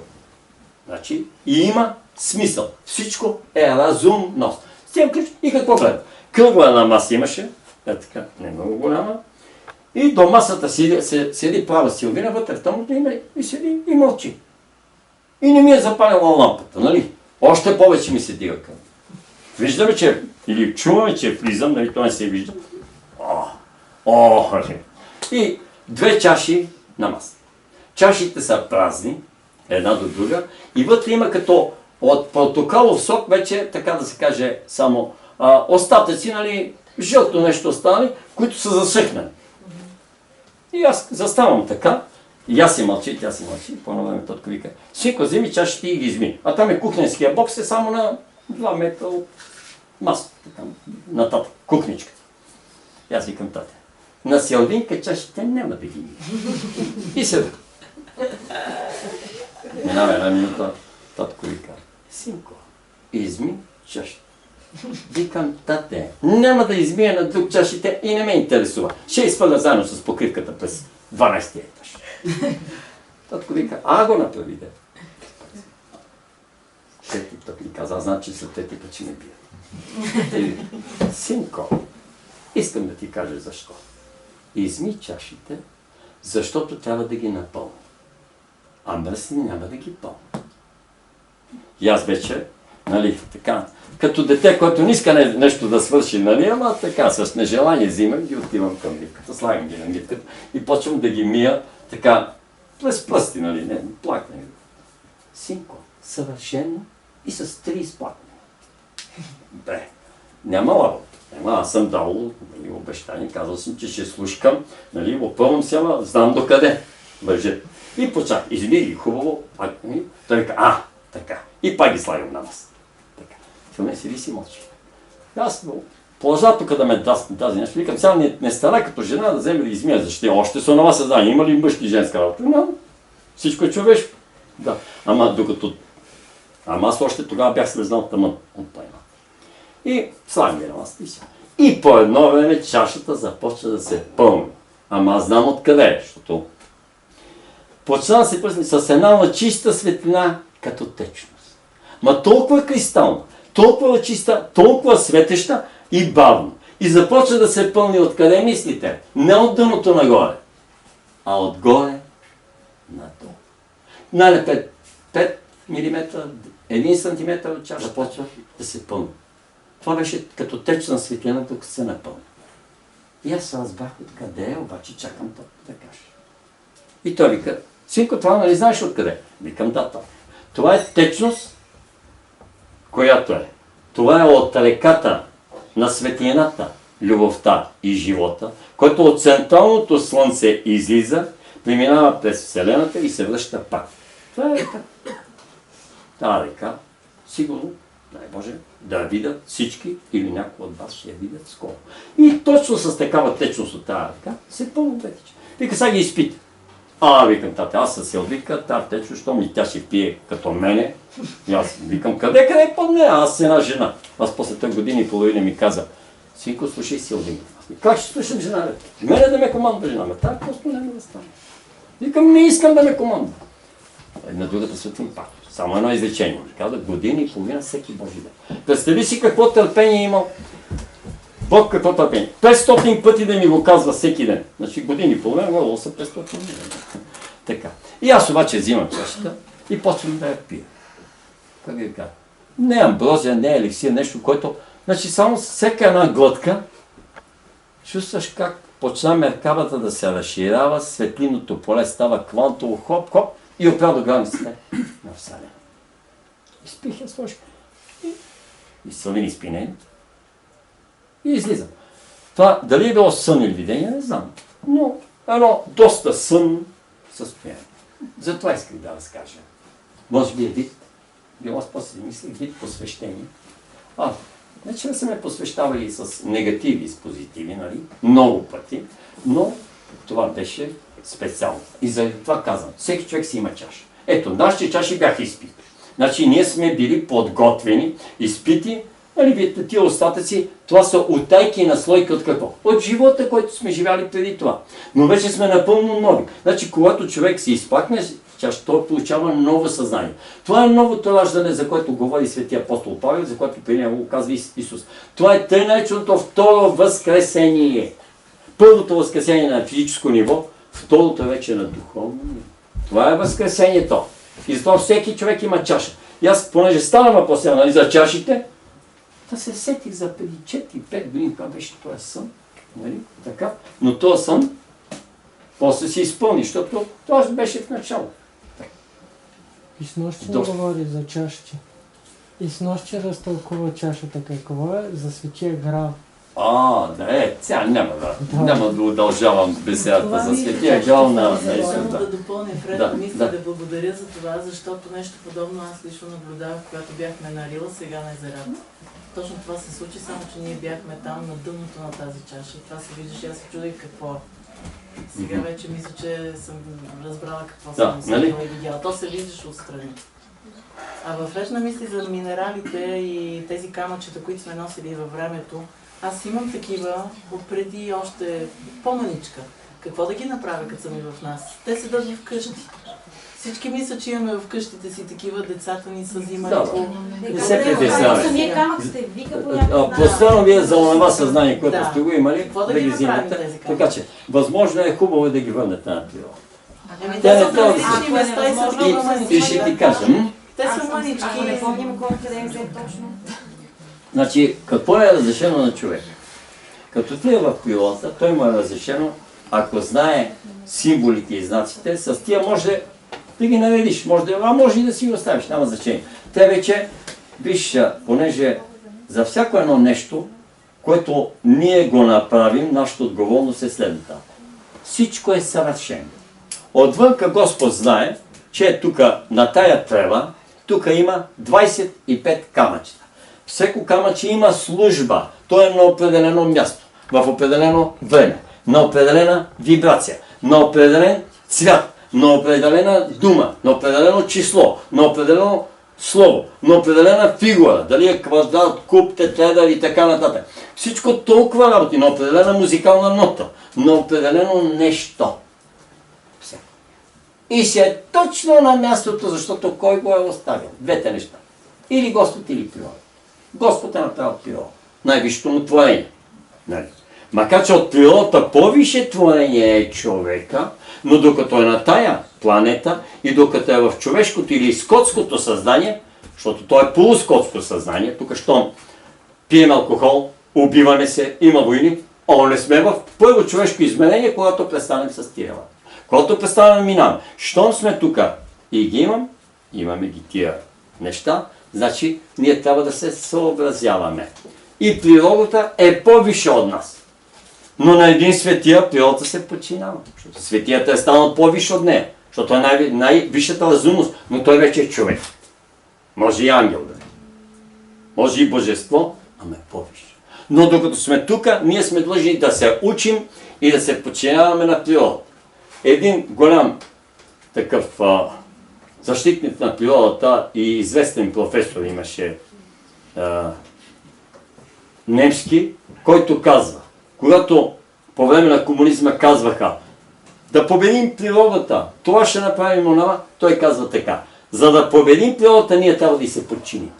Значи, и има смисъл. Всичко е разумност. Стигам ключ и какво гледам? Кръгла една маса имаше, така, не много голяма, и до масата седи права Силвина, вътре в тъмното име и седи и мълчи. И не ми е запалила лампата, нали? Още повече ми се дига към. Виждаме, че, или чуваме, че влизам, нали, това не се вижда. И 2 чаши на маса. Чашите са празни, една до друга, и вътре има като от портокалов сок вече, така да се каже, само остатъци, нали, жълто нещо останали, които са засъхнали. И аз заставам така, и аз си мълчи, тя си мълчи, по-нове ме татко вика, Синко, вземи чашите и ги изми. А там е кухненския бокс, е само на 2 метра от масата, така, нататък, кухничката. И аз викам, тате, на Силвинка чашите няма да ги ми. И седа. Минава една минута, татко вика, Синко, изми чашите. Викам, тате, няма да измия на друг чашите и не ме интересува. Ще изпъля заедно с покривката през 12-ти етаж. Татко вика, го направи, де. Трети път ми каза, значи след трети път ще ме бие. Синко, искам да ти кажа защо. Изми чашите, защото трябва да ги напълня. А мръсни няма да ги пълня. И аз вече, нали, така, като дете, което не иска нещо да свърши, нали, ама така, с нежелание взимам ги, отивам към нивката, слагам ги на нивката и почвам да ги мия така, през пръсти, нали, не, плакне. Синко, съвършено и с 3 изплаквания. Бе, няма лаво. Аз съм дал обещание, казал съм, че ще слушкам, нали, опълвам се, ама знам докъде вържи. И почак, измири хубаво, той вика, така. И пак ги слагам на нас. Така. Филме си виси мълчи. Аз положа тук да ме тази нещо, викам, сега не стара като жена да вземе да измия, защото още са нова съзнание. Има ли мъжки и женска работа? Но, всичко е човешко. Да. Ама аз още тогава бях слезнал тъмън от тайна. И слагам ги на масата и сега. И по едно време чашата започва да се пълни. Ама аз знам откъде, защото почна да се пъсне с една чиста светлина като течност. Ма толкова кристална, толкова чиста, толкова светеща и бавно. И започва да се пълни откъде мислите? Не от дъното нагоре, а отгоре надолу. Най-напред 5 мм, 1 см от чаша започва да се пълни. Това беше като течна светлина, докато се напълни. И аз разбрах откъде е, обаче чакам да кажа. И той вика, синко, това нали знаеш откъде? Викам, да, това. Това е течност, която е. Това е от реката на светлината, любовта и живота, който от централното слънце излиза, преминава през Вселената и се връща пак. Това е река. Тази река, сигурно, дай Боже, да я видят всички или някои от вас ще я видят скоро. И точно с такава течност от тази река се пълно тече. Вика, сега ги изпита. Викам, тате, аз се отвика, тази течност, що ми тя ще пие като мене. И аз викам, къде под нея? Аз съм една жена. Аз после 3 години и половина ми каза, синко, слушай си Силвин. Как ще слушам жена? Мене да ме командва жена, тая просто няма да стане. Викам, не искам да ме командва. На другата светлин пак. Само едно изречение. Каза, година и половина всеки Божи ден. Представи си какво търпение имал. Бог какво търпение. 500 пъти да ми го казва всеки ден. Значи години и половина, горе са 500 ден. Така. И аз обаче взимам чашата и почвам да я пия. Как ви кажа? Не амброзия, не еликсир, нещо, което... Значи само всяка една глътка чувстваш как почна меркабата да се разширява, светлинното поле става квантово, хоп-хоп и опря до границите на Вселена. Изпих я с ложка. И Силвин изпинени. И излизам. Това дали е било сън или видение, не знам. Но едно доста сън състояние. Затова исках да разкажа. Може би е вид. Било аз после си мислих вид посвещение. Не че са ме посвещавали с негативи и с позитиви, нали? Много пъти, но това беше специално. И за това казвам, всеки човек си има чаша. Ето, нашите чаши бяха изпити. Значи ние сме били подготвени, изпити, нали, тия остатъци, това са утайки на слойка от какво? От живота, който сме живяли преди това. Но вече сме напълно нови. Значи, когато човек се изплакне, той получава ново съзнание. Това е новото раждане, за което говори светия апостол Павел, за което при него го казва Исус. Това е тъй нареченото второ възкресение. Първото възкресение на физическо ниво, второто вече на духовно ниво. Това е възкресението. И затова всеки човек има чаша. И аз, понеже стана въпрос нали, за чашите, да се сетих за преди 4-5 години, това беше този сън. Нали? Така. Но този сън после се изпълни, защото това беше в начало. И с нощи не говори за чашите. И с нощи разтълкува чашата какво е за Светия Грал. Сега няма да удължавам беседата за Светия Грал на Исус. Да допълня Фред, мисля да благодаря за това, защото нещо подобно аз лично наблюдавах, когато бяхме на Рила, сега на езерата. Точно това се случи, само че ние бяхме там на дъното на тази чаша и това се виждаше, аз се чудих какво е. Сега вече мисля, че съм разбрала какво съм усетила и видяла. То се виждаше отстрани. А в речна мисли за минералите и тези камъчета, които сме носили във времето, аз имам такива отпреди още по-маничка. Какво да ги направя, като са ми в нас? Те седат вкъщи. Всички мислят, че имаме в къщите си такива, децата ни са взимали по... Не се притеснявай. Самия камък сте вика по някакъв Постоянно вие за онова съзнание, което сте го имали, Какво да ги взимате. Така че, възможно е хубаво да ги върнете на природа. Те са в различни места и са много мънички. И ще ти кажа. Те са мънички. Ако не помним кой къде е взе точно. Значи, какво е разрешено на човека? Като ти е в природата, той му е разрешено, ако знае символите и знаците, с тия може да ги наредиш. Може и да си ги оставиш, няма значение. Те вече, виж, понеже за всяко едно нещо, което ние го направим, нашата отговорност е следната. Всичко е съвършено. Отвънка Господ знае, че тук на тая трева, тук има 25 камъчета. Всеко камъче има служба. То е на определено място, в определено време, на определена вибрация, на определен цвят, на определена дума, на определено число, на определено слово, на определена фигура, дали е квадрат, куб, тетрадър и така нататък. Всичко толкова работи, на определена музикална нота, на определено нещо. И си е точно на мястото, защото кой го е оставил? Двете неща. Или Господ, или природа. Господ е направил природа. Най-висшето му творение. Нали? Макар че от природата по-висше творение е човека, но докато е на тая планета и докато е в човешкото или скотското съзнание, защото то е полускотско съзнание, тук щом пием алкохол, убиваме се, има войни, не сме в първо човешко изменение, когато престанем с тия. Когато престанем минаваме. Щом сме тук и ги имаме ги тия неща, значи ние трябва да се съобразяваме. И природата е по-висша от нас. Но на един светия природата се подчинява. Защото светията е станал по-висш от нея. Защото е най-висшата разумност, но той вече е човек. Може и ангел да е. Може и божество, ама е по-висше. Но докато сме тук, ние сме длъжни да се учим и да се подчиняваме на природата. Един голям такъв защитник на природата и известен професор имаше немски, който казва, когато по време на комунизма казваха да победим природата, това ще направим онова, той казва така, за да победим природата, ние трябва да й се подчиним.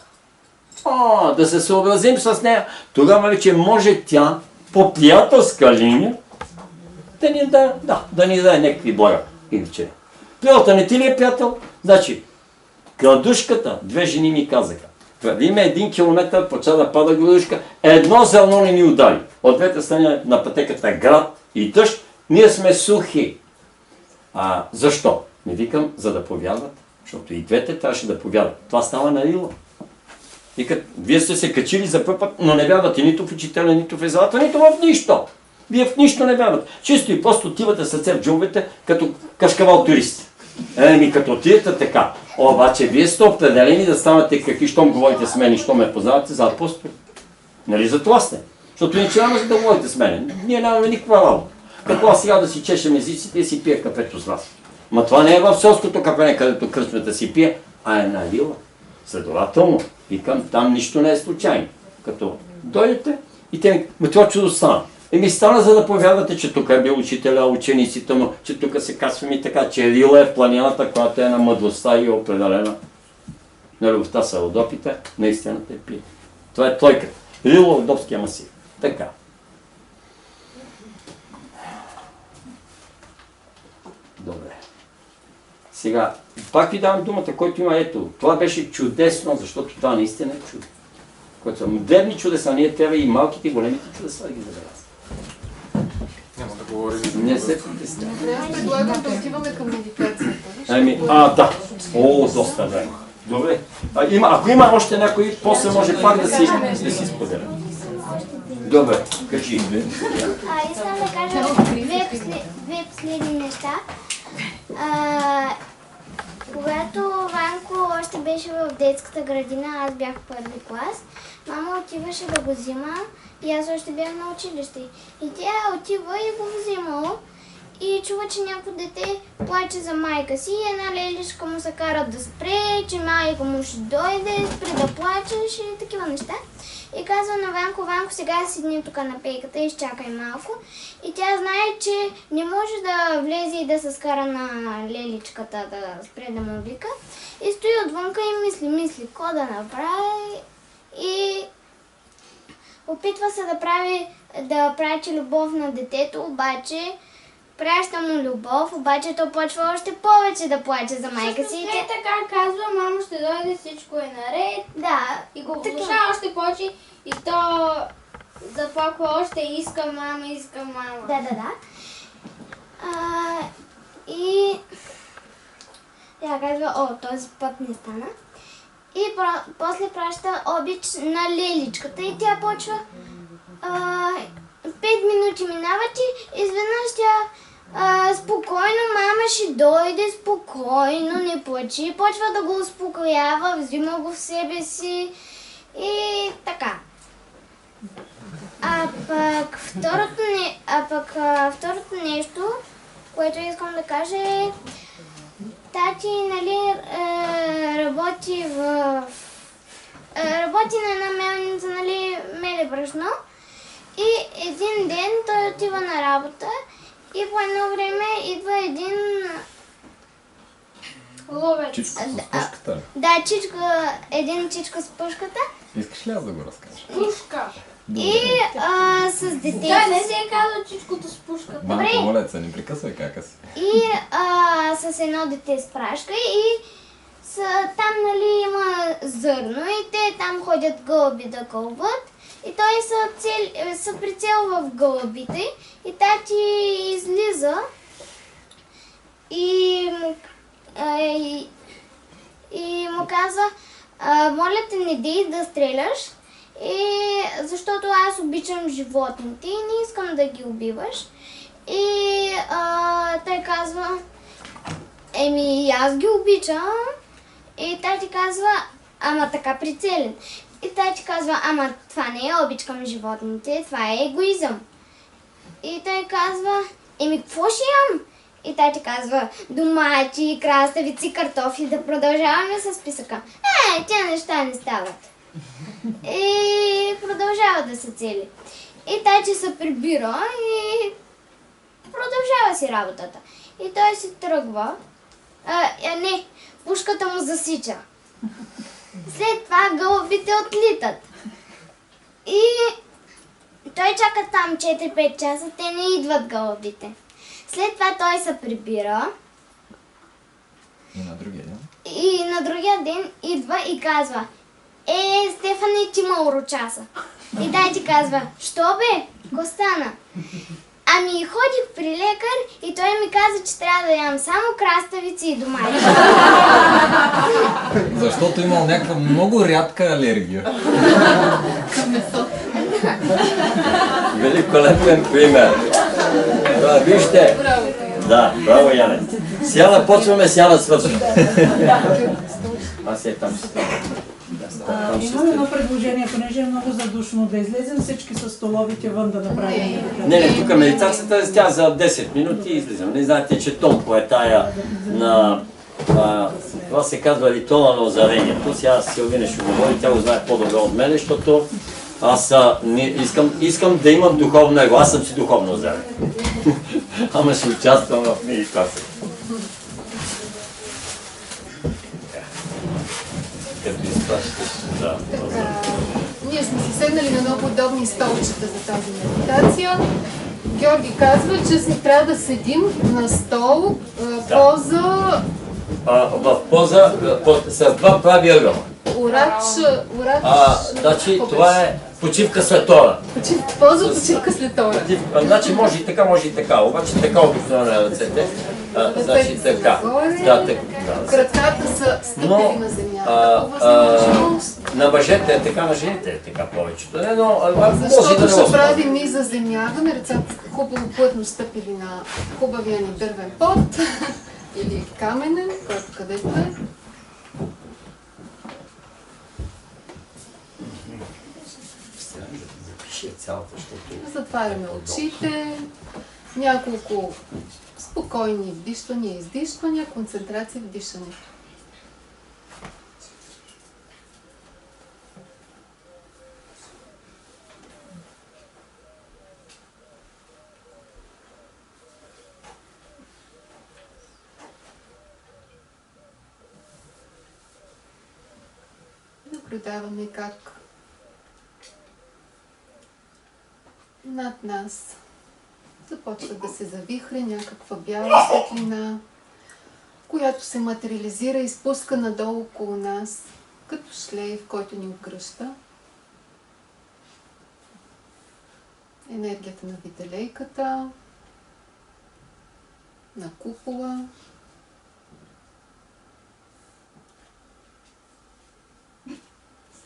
Да се съобразим с нея, тогава вече може тя по приятелска линия да ни даде някакви блага. Иначе. Природата не ти ли е приятел? Значи, градушката, две жени ми казаха, преди ме 1 километър почва да пада градушка, едно зърно не ни удари. От двете страни на пътеката град и дъжд, ние сме сухи. Защо? Не викам, за да повярват, защото и двете трябваше да повярват. Това става на Рила. Викат, вие сте се качили за първ път, но не вярвате нито в учителя, нито в изолата, нито в нищо. Вие в нищо не вярвате. Чисто и просто отивате сърце в джунглите, като кашкавал турист. Като отидете така. Обаче вие сте определени да станете какви, щом говорите с мен и щом ме познавате за апостол. Нали за това сте? Защото иначе няма да говорите с мен. Ние нямаме никаква работа. Какво аз сега да си чешем езиците и си пия кафето с вас? Ма това не е в селското кафене, където кръчмата си пие, а е на Рила. Следователно, викам, там нищо не е случайно. Като дойдете и те ми, това чудо стана. Стана за да повярвате, че тук е бил учителя, учениците му, че тук се казваме и така, че Рила е в планината, която е на мъдростта и определена. На любовта са Родопите, наистина те пие. Това е тройката. Рила, Родопския масив. Така. Добре. Сега, пак ви давам думата, който има ето. Това беше чудесно, защото това наистина е чудо. Които са модерни чудеса, ние трябва и малките и големите чудеса да ги забелязваме. Няма да говорим. Не се притеснявам. Аз предлагам да отиваме към медитацията. Да. Доста време. Добре. Ако има още някой, после може пак да си споделя. Добре, кажи. Искам да кажа две последни неща. Когато Ванко още беше в детската градина, аз бях в първи клас, мама отиваше да го взима и аз още бях на училище. И тя отива и го взимало и чува, че някакво дете плаче за майка си и една лелишка му се кара да спре, че майка му ще дойде, спре да плачеш и такива неща. И казва на Ванко, сега седни тук на пейката, изчакай малко. И тя знае, че не може да влезе и да се скара на леличката да спре да му вика. И стои отвънка и мисли, какво да направи. И опитва се да прави любов на детето, обаче праща му любов, обаче то почва още повече да плаче за майка си. Не така казва, мамо ще дойде, всичко е наред. Да. И го внуша още повече и то заплаква още, иска мама. Да. И Тя казва, о, този път не стана. И после праща обич на леличката и тя почва 5 минути минават и изведнъж тя спокойно, мама ще дойде, спокойно, не плачи, почва да го успокоява, взима го в себе си и така. А пък второто нещо, което искам да кажа е, тати, нали, работи на една мелница, нали, мели брашно и един ден той отива на работа и по едно време идва един ловец. Чичко с пушката ли? Да, един чичко с пушката Искаш ли аз да го разкажа? Пушка. и с дете. Да, не се е казал чичкото с пушката. Банко, моля се, не прекъсвай кака си. И с едно дете с прашка и там, нали, има зърно и те там ходят гълъби да гълбат и той се прицелва в гълъбите и тати излиза и му казва, моля те, не дей да стреляш, защото аз обичам животните и не искам да ги убиваш. И той казва, аз ги обичам. И тати казва, ама така прицелен. И тати казва, ама това не е обич към животните, това е егоизъм. И той казва, какво ще ям? И тати казва, домати, краставици, картофи, да продължаваме с списъка. Тя неща не стават. И продължава да се цели. И тати се прибира и продължава си работата. И той си тръгва. Пушката му засича. След това гълъбите отлитат. И той чака там 4-5 часа, те не идват гълъбите. След това той се прибира. И на другия ден? И на другия ден идва и казва, Стефане, ти ма урочаса. И дай ти казва, що бе? Ко стана? Ами ходих при лекар и той ми каза, че трябва да ям само краставици и домати. Защото имал някаква много рядка алергия. Великолепен пример. Вижте. Да, браво, Яне. Сега да почваме, сега да свършим. Аз е там. Имам едно предложение, понеже е много задушно, да излезем всички с столовите вън да направим. Не, тук медитацията тя за 10 минути и излизам. Не знаете, че Томко е тая на... това се казва ритуала на озарението. Сега Силвина ще говори, тя го знае по-добре от мен, защото аз искам да имам духовно его. Аз съм си духовно озарен. Ама ще участвам в медитацията. Като изпращаш, да. Ние сме си седнали на много удобни столчета за тази медитация. Георги казва, че трябва да седим на стол, поза... В поза с два прави ъгъла. Урач... Значи това е почивка след това. Поза почивка след това. Значи може и така, може и така. Обаче така обикновено на ръцете. Значи така. Краката са стъпили на земята. На мъжете е така, на жените е така повечето. Но защото ще правим и заземяване, ръцата хубаво плътно стъпили на хубавия ни дървен пот или каменен, който където е. Затваряме очите, няколко спокойни вдишвания и издишвания, концентрация в дишането. Наблюдаваме как над нас започва да се завихре някаква бяла светлина, която се материализира и спуска надолу около нас, като шлейф, който ни обгръща. Енергията на вителейката, на купола,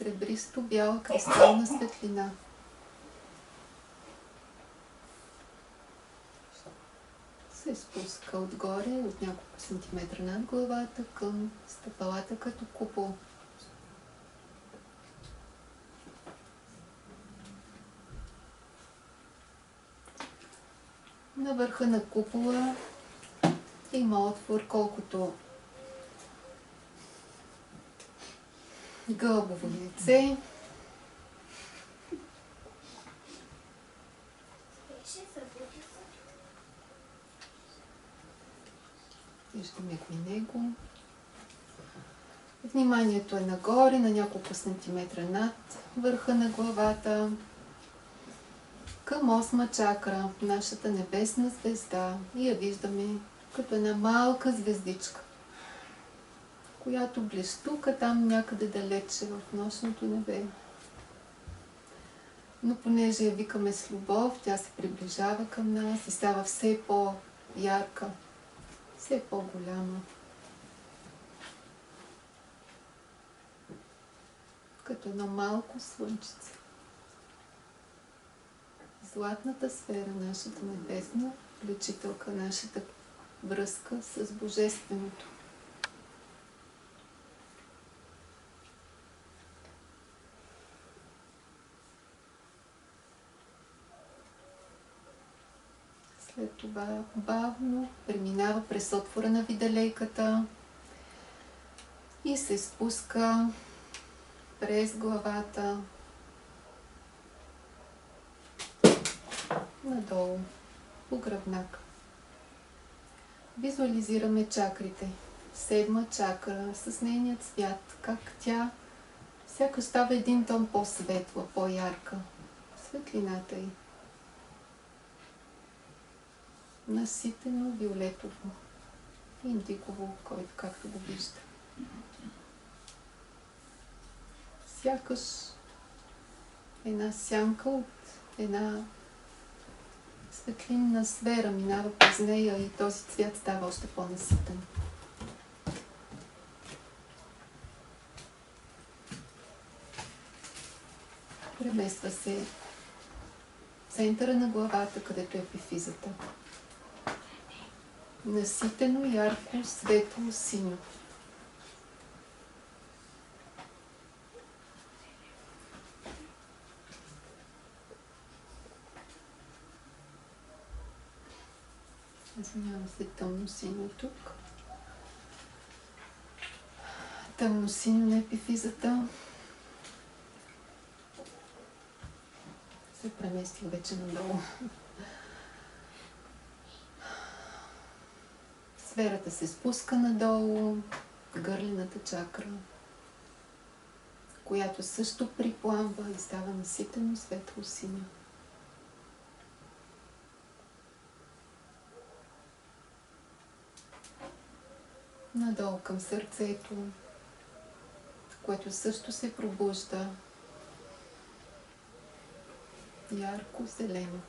сребристо-бяла кристална светлина. Се спуска отгоре от няколко сантиметра над главата към стъпалата като купол. На върха на купола има отвор колкото гълбово яйце. Виждаме го и него. Вниманието е нагоре, на няколко сантиметра над върха на главата. Към 8-ма чакра, нашата небесна звезда. И я виждаме като една малка звездичка, която блещука там някъде далече в нощното небе. Но понеже я викаме с любов, тя се приближава към нас и става все по-ярка, все по-голяма. Като едно малко слънчице. Златната сфера, нашата небесна влечителка, нашата връзка с Божественото. След това бавно преминава през отвора на виделейката и се спуска през главата надолу по гръбнака. Визуализираме чакрите. 7-ма чакра с нейният цвят, как тя сякаш става един тон по-светла, по-ярка. Светлината й. Наситено виолетово, индигово, който както го вижда. Сякаш една сянка от една светлинна сфера минава през нея и този цвят става още по-наситен. Премества се в центъра на главата, където е епифизата. Наситено, ярко, светло, синьо. Извинявам се, тъмно синьо тук. Тъмно синьо на епифизата. Се преместих вече надолу. Сферата се спуска надолу, гърлената чакра, която също припламва и става наситено светло синьо. Надолу към сърцето, което също се пробужда ярко зелено.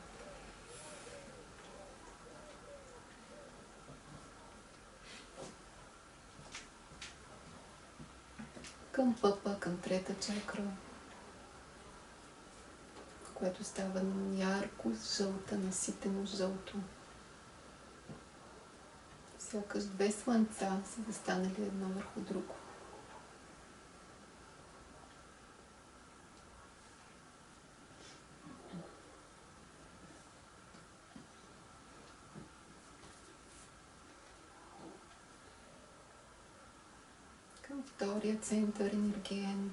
Към пъпа, към трета чакра, което става ярко жълта, наситено жълто. Сякаш две слънца са застанали едно върху друго. Към втория център енергиен,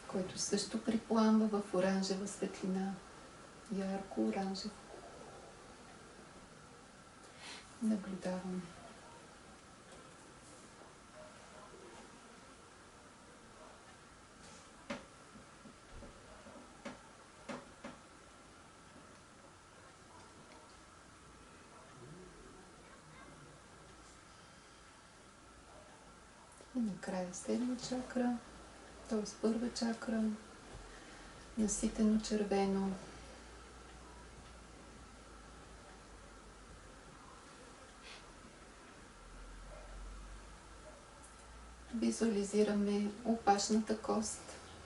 който също припламва в оранжева светлина, ярко оранжево. Наблюдаваме. И накрая 7-ма чакра, т.е. първа чакра, наситено червено. визуализираме опашната кост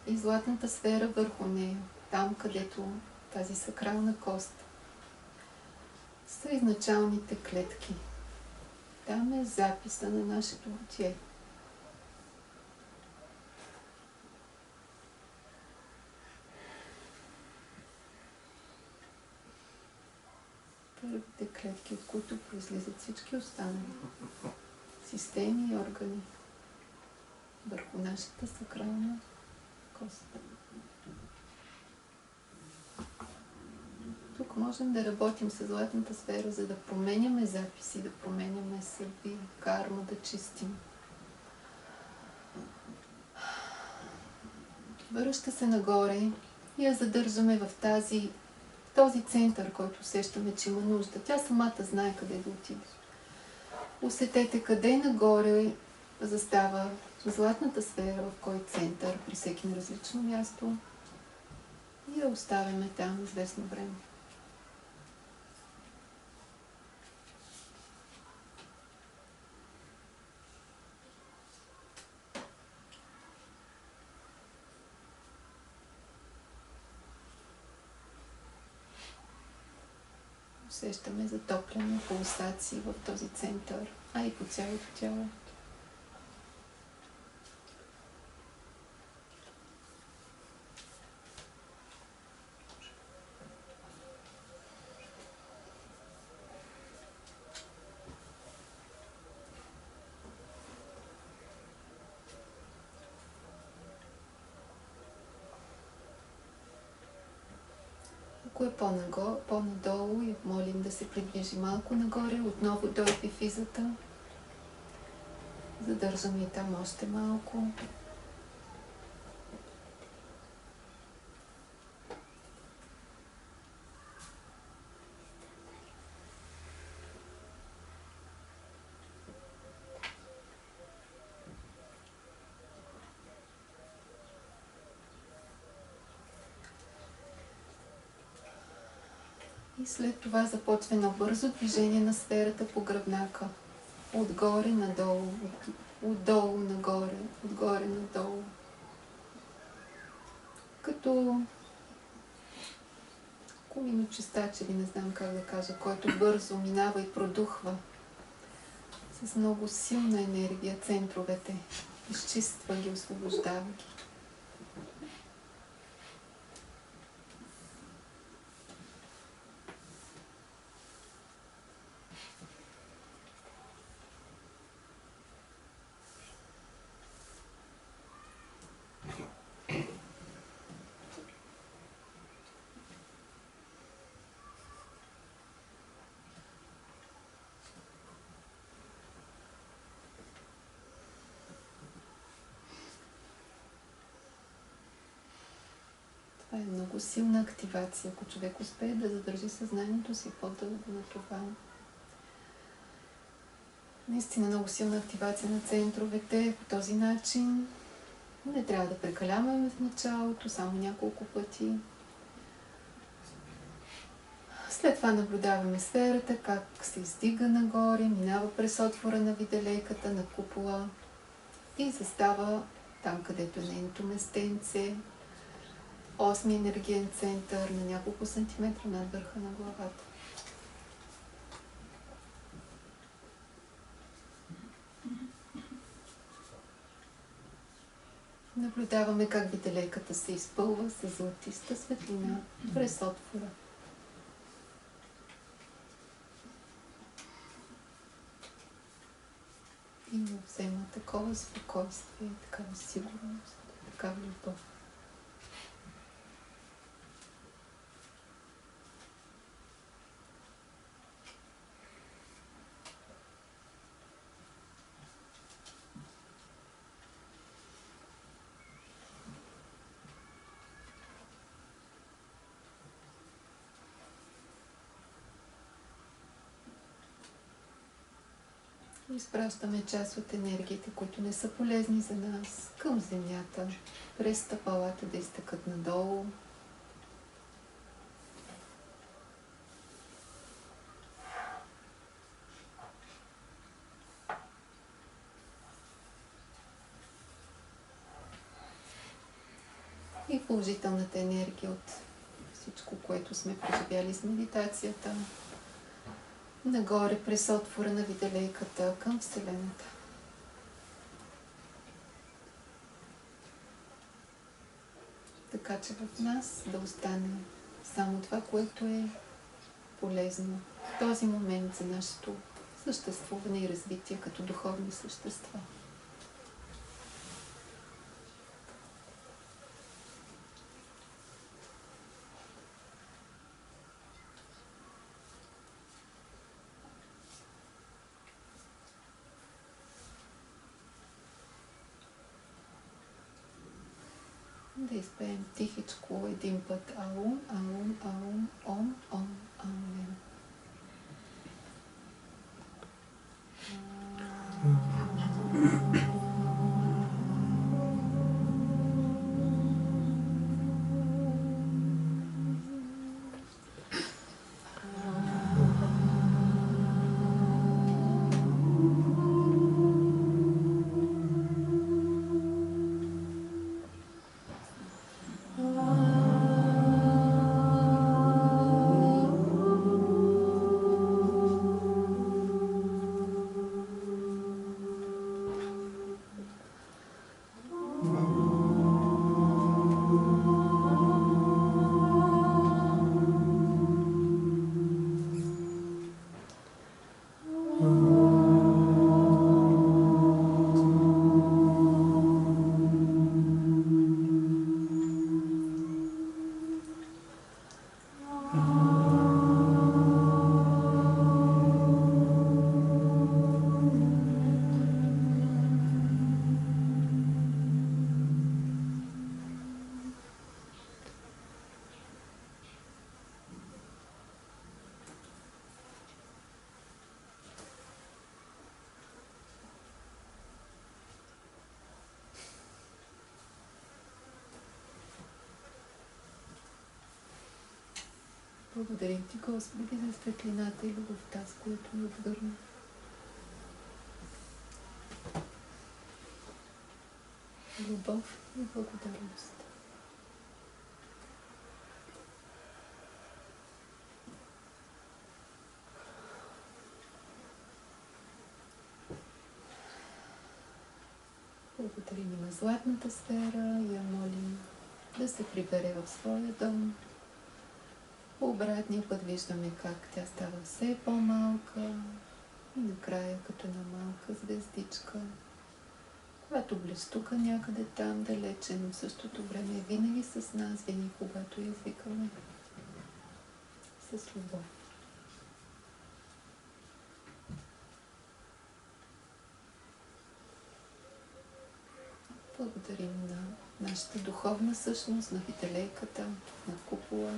и златната сфера върху нея, там където тази сакрална кост са изначалните клетки. Там е записа на нашето битие. Първите клетки, от които произлизат всички останали системи и органи върху нашата сакрална кост. Тук можем да работим с златната сфера, за да променяме записи, да променяме съдби, карма, да чистим. Връща се нагоре и я задържаме в този център, който усещаме, че има нужда. Тя самата знае къде да отиде. Усетете къде нагоре застава златната сфера, в кой център, при всеки на различно място. И я оставяме там известно време. Усещаме затопляне, пулсации в този център, а и по цялото тяло. Ако е по-надолу и молим да се придвижи малко нагоре, отново до епифизата. Задържаме и там още малко. И след това започва едно бързо движение на сферата по гръбнака. Отгоре надолу, отдолу нагоре, отгоре надолу. Като куминочистач, или не знам как да кажа, който бързо минава и продухва с много силна енергия центровете. Изчиства ги, освобождава ги. Това е много силна активация, ако човек успее да задържи съзнанието си по-дълго на това. Наистина много силна активация на центровете по този начин. Не трябва да прекаляваме в началото, само няколко пъти. След това наблюдаваме сферата, как се издига нагоре, минава през отвора на виделейката, на купола и застава там, където е нейното местенце. 8-ми енергиен център на няколко сантиметра над върха на главата. Наблюдаваме как виделейката се изпълва с златиста светлина през отвора. И му взема такова спокойствие, такава сигурност, такава любов. Изпращаме част от енергиите, които не са полезни за нас, към земята, през стъпалата да изтекат надолу. положителната енергия от всичко, което сме преживяли с медитацията. Нагоре през отвора на виделейката към Вселената. Така че в нас да остане само това, което е полезно в този момент за нашето съществуване и развитие като духовни същества. Да изпеем тихичко един път аум, аум, аум, ом, ом, аум. Благодарим Ти, Господи, за светлината и любовта, с която ни обгърна. Любов и благодарност. Благодарим и на златната сфера и я молим да се прибере в своя дом. По обратния път виждаме как тя става все по-малка и накрая като една малка звездичка, която блестука някъде там далече, но в същото време е винаги с нас, винаги когато я извикаме с любов. Благодарим на нашата духовна същност, на вителейката, на купола.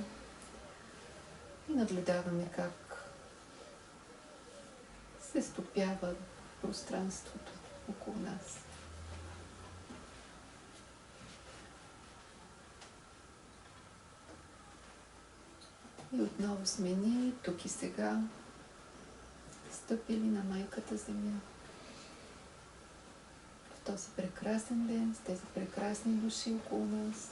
И наблюдаваме как се стопява пространството около нас. И отново сме ние, тук и сега, стъпили на майката Земя. В този прекрасен ден, с тези прекрасни души около нас.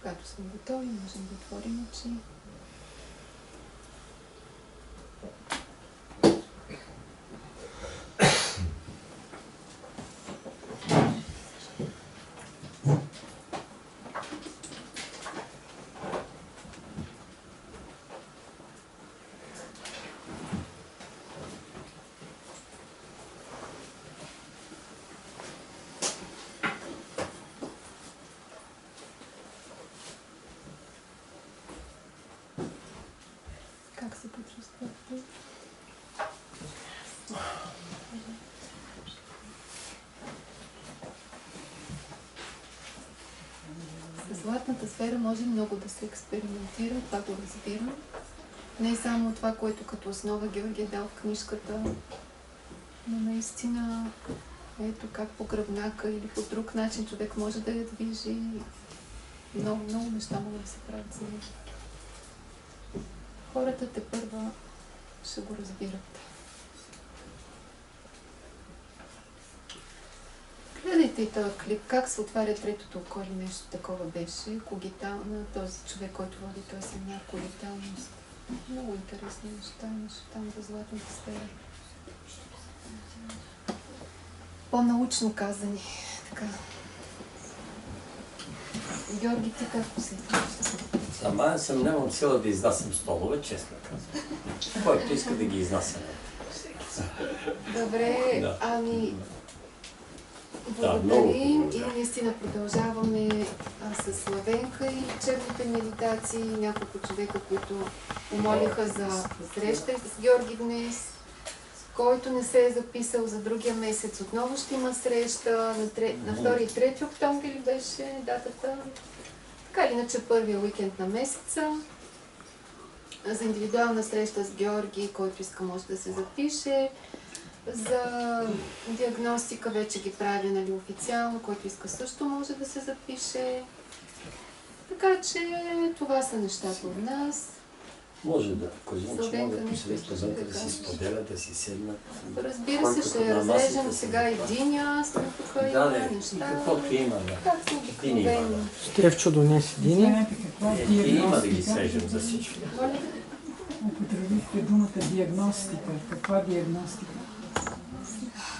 Когато сме готови, можем да отворим очи. Как се почувствахте? С златната сфера може много да се експериментира, това го разбирам. Не само това, което като основа Георги е дал в книжката, но наистина ето как по гръбнака или по друг начин човек може да я движи. Много, много неща могат да се правят за него. Хората тепърва ще го разбират. Гледайте и този клип, как се отваря третото око или нещо такова беше. Когитална, този човек, който води този семинар, когиталност. Много интересни неща имаше там за златната сфера. По-научно казани. Така. Георги, ти как усетиш? Сама съм нямам сила да изнасям столове, честно казвам. Който иска да ги изнася. Добре, Да. ами много благодарим и наистина продължаваме с Славенка и учебните медитации. Няколко човека, които помолиха за среща с Георги днес. Който не се е записал за другия месец, отново ще има среща на 2 и 3 октомври ли беше датата. Така или иначе първия уикенд на месеца. За индивидуална среща с Георги, който иска може да се запише. За диагностика вече ги прави, нали, официално, който иска също може да се запише. Така че това са нещата от нас. Може да, казвам, че Славенка могат нещо посред познанка да си кажеш. споделят, да си седнат. Разбира се, ще разрежем сега единия, след тук Да, има да, неща. каквото има, да. Как са Дини има, обикновени. Стевчо донесе диня. Знаете каква И има да ги диагностика? свежем за всички. Моля? Употребихте думата диагностика. Каква диагностика?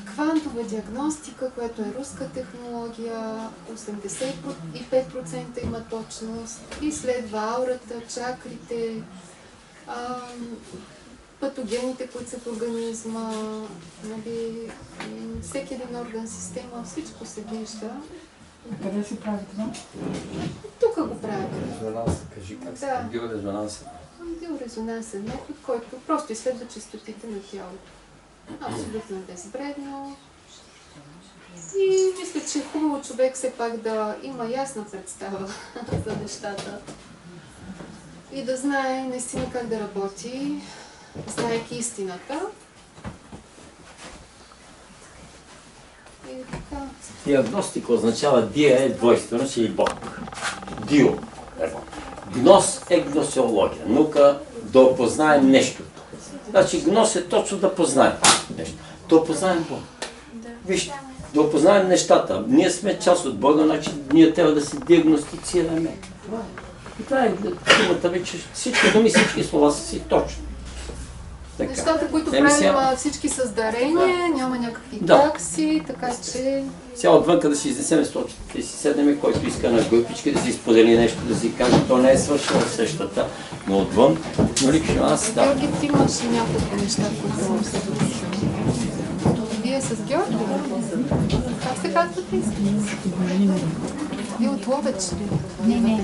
Квантова диагностика, което е руска технология, 85% има точност, изследва аурата, чакрите, патогените, които са в организма, нали, всеки един орган, система, всичко се вижда. А къде се прави това? Тук го правим. Резонанс, кажи как се Да. биорезонанс. Биорезонансен метод, който просто изследва честотите на тялото. Абсолютно безвредно. И мисля, че е хубаво човек все пак да има ясна представа за нещата. И да знае наистина как да работи, знаейки истината. И така. Диагностика означава дия е двойственост или Бог. Дио е Бог. Гнос е гносеология. Наука да опознаем нещо. Значи гнос е точно да познаем нещо. Да опознаем Бог. Вижте, да опознаем нещата. Ние сме част от Бога, значи ние трябва да се диагностицираме. И това е думата ви, че всички думи, всички слова са си точни. Така. Нещата, които Еми сега- правим всички с дарение, няма някакви Да. такси, така че Сега отвънка да си изнесем сточките и си седнем, който иска на групички да си сподели нещо, да си каже, то не е свършило същата, но отвън, но лично аз да. Георги, ти имаш няколко неща, които вие с Георги? Как се казвате? Вие от Ловеч ли? Не, не.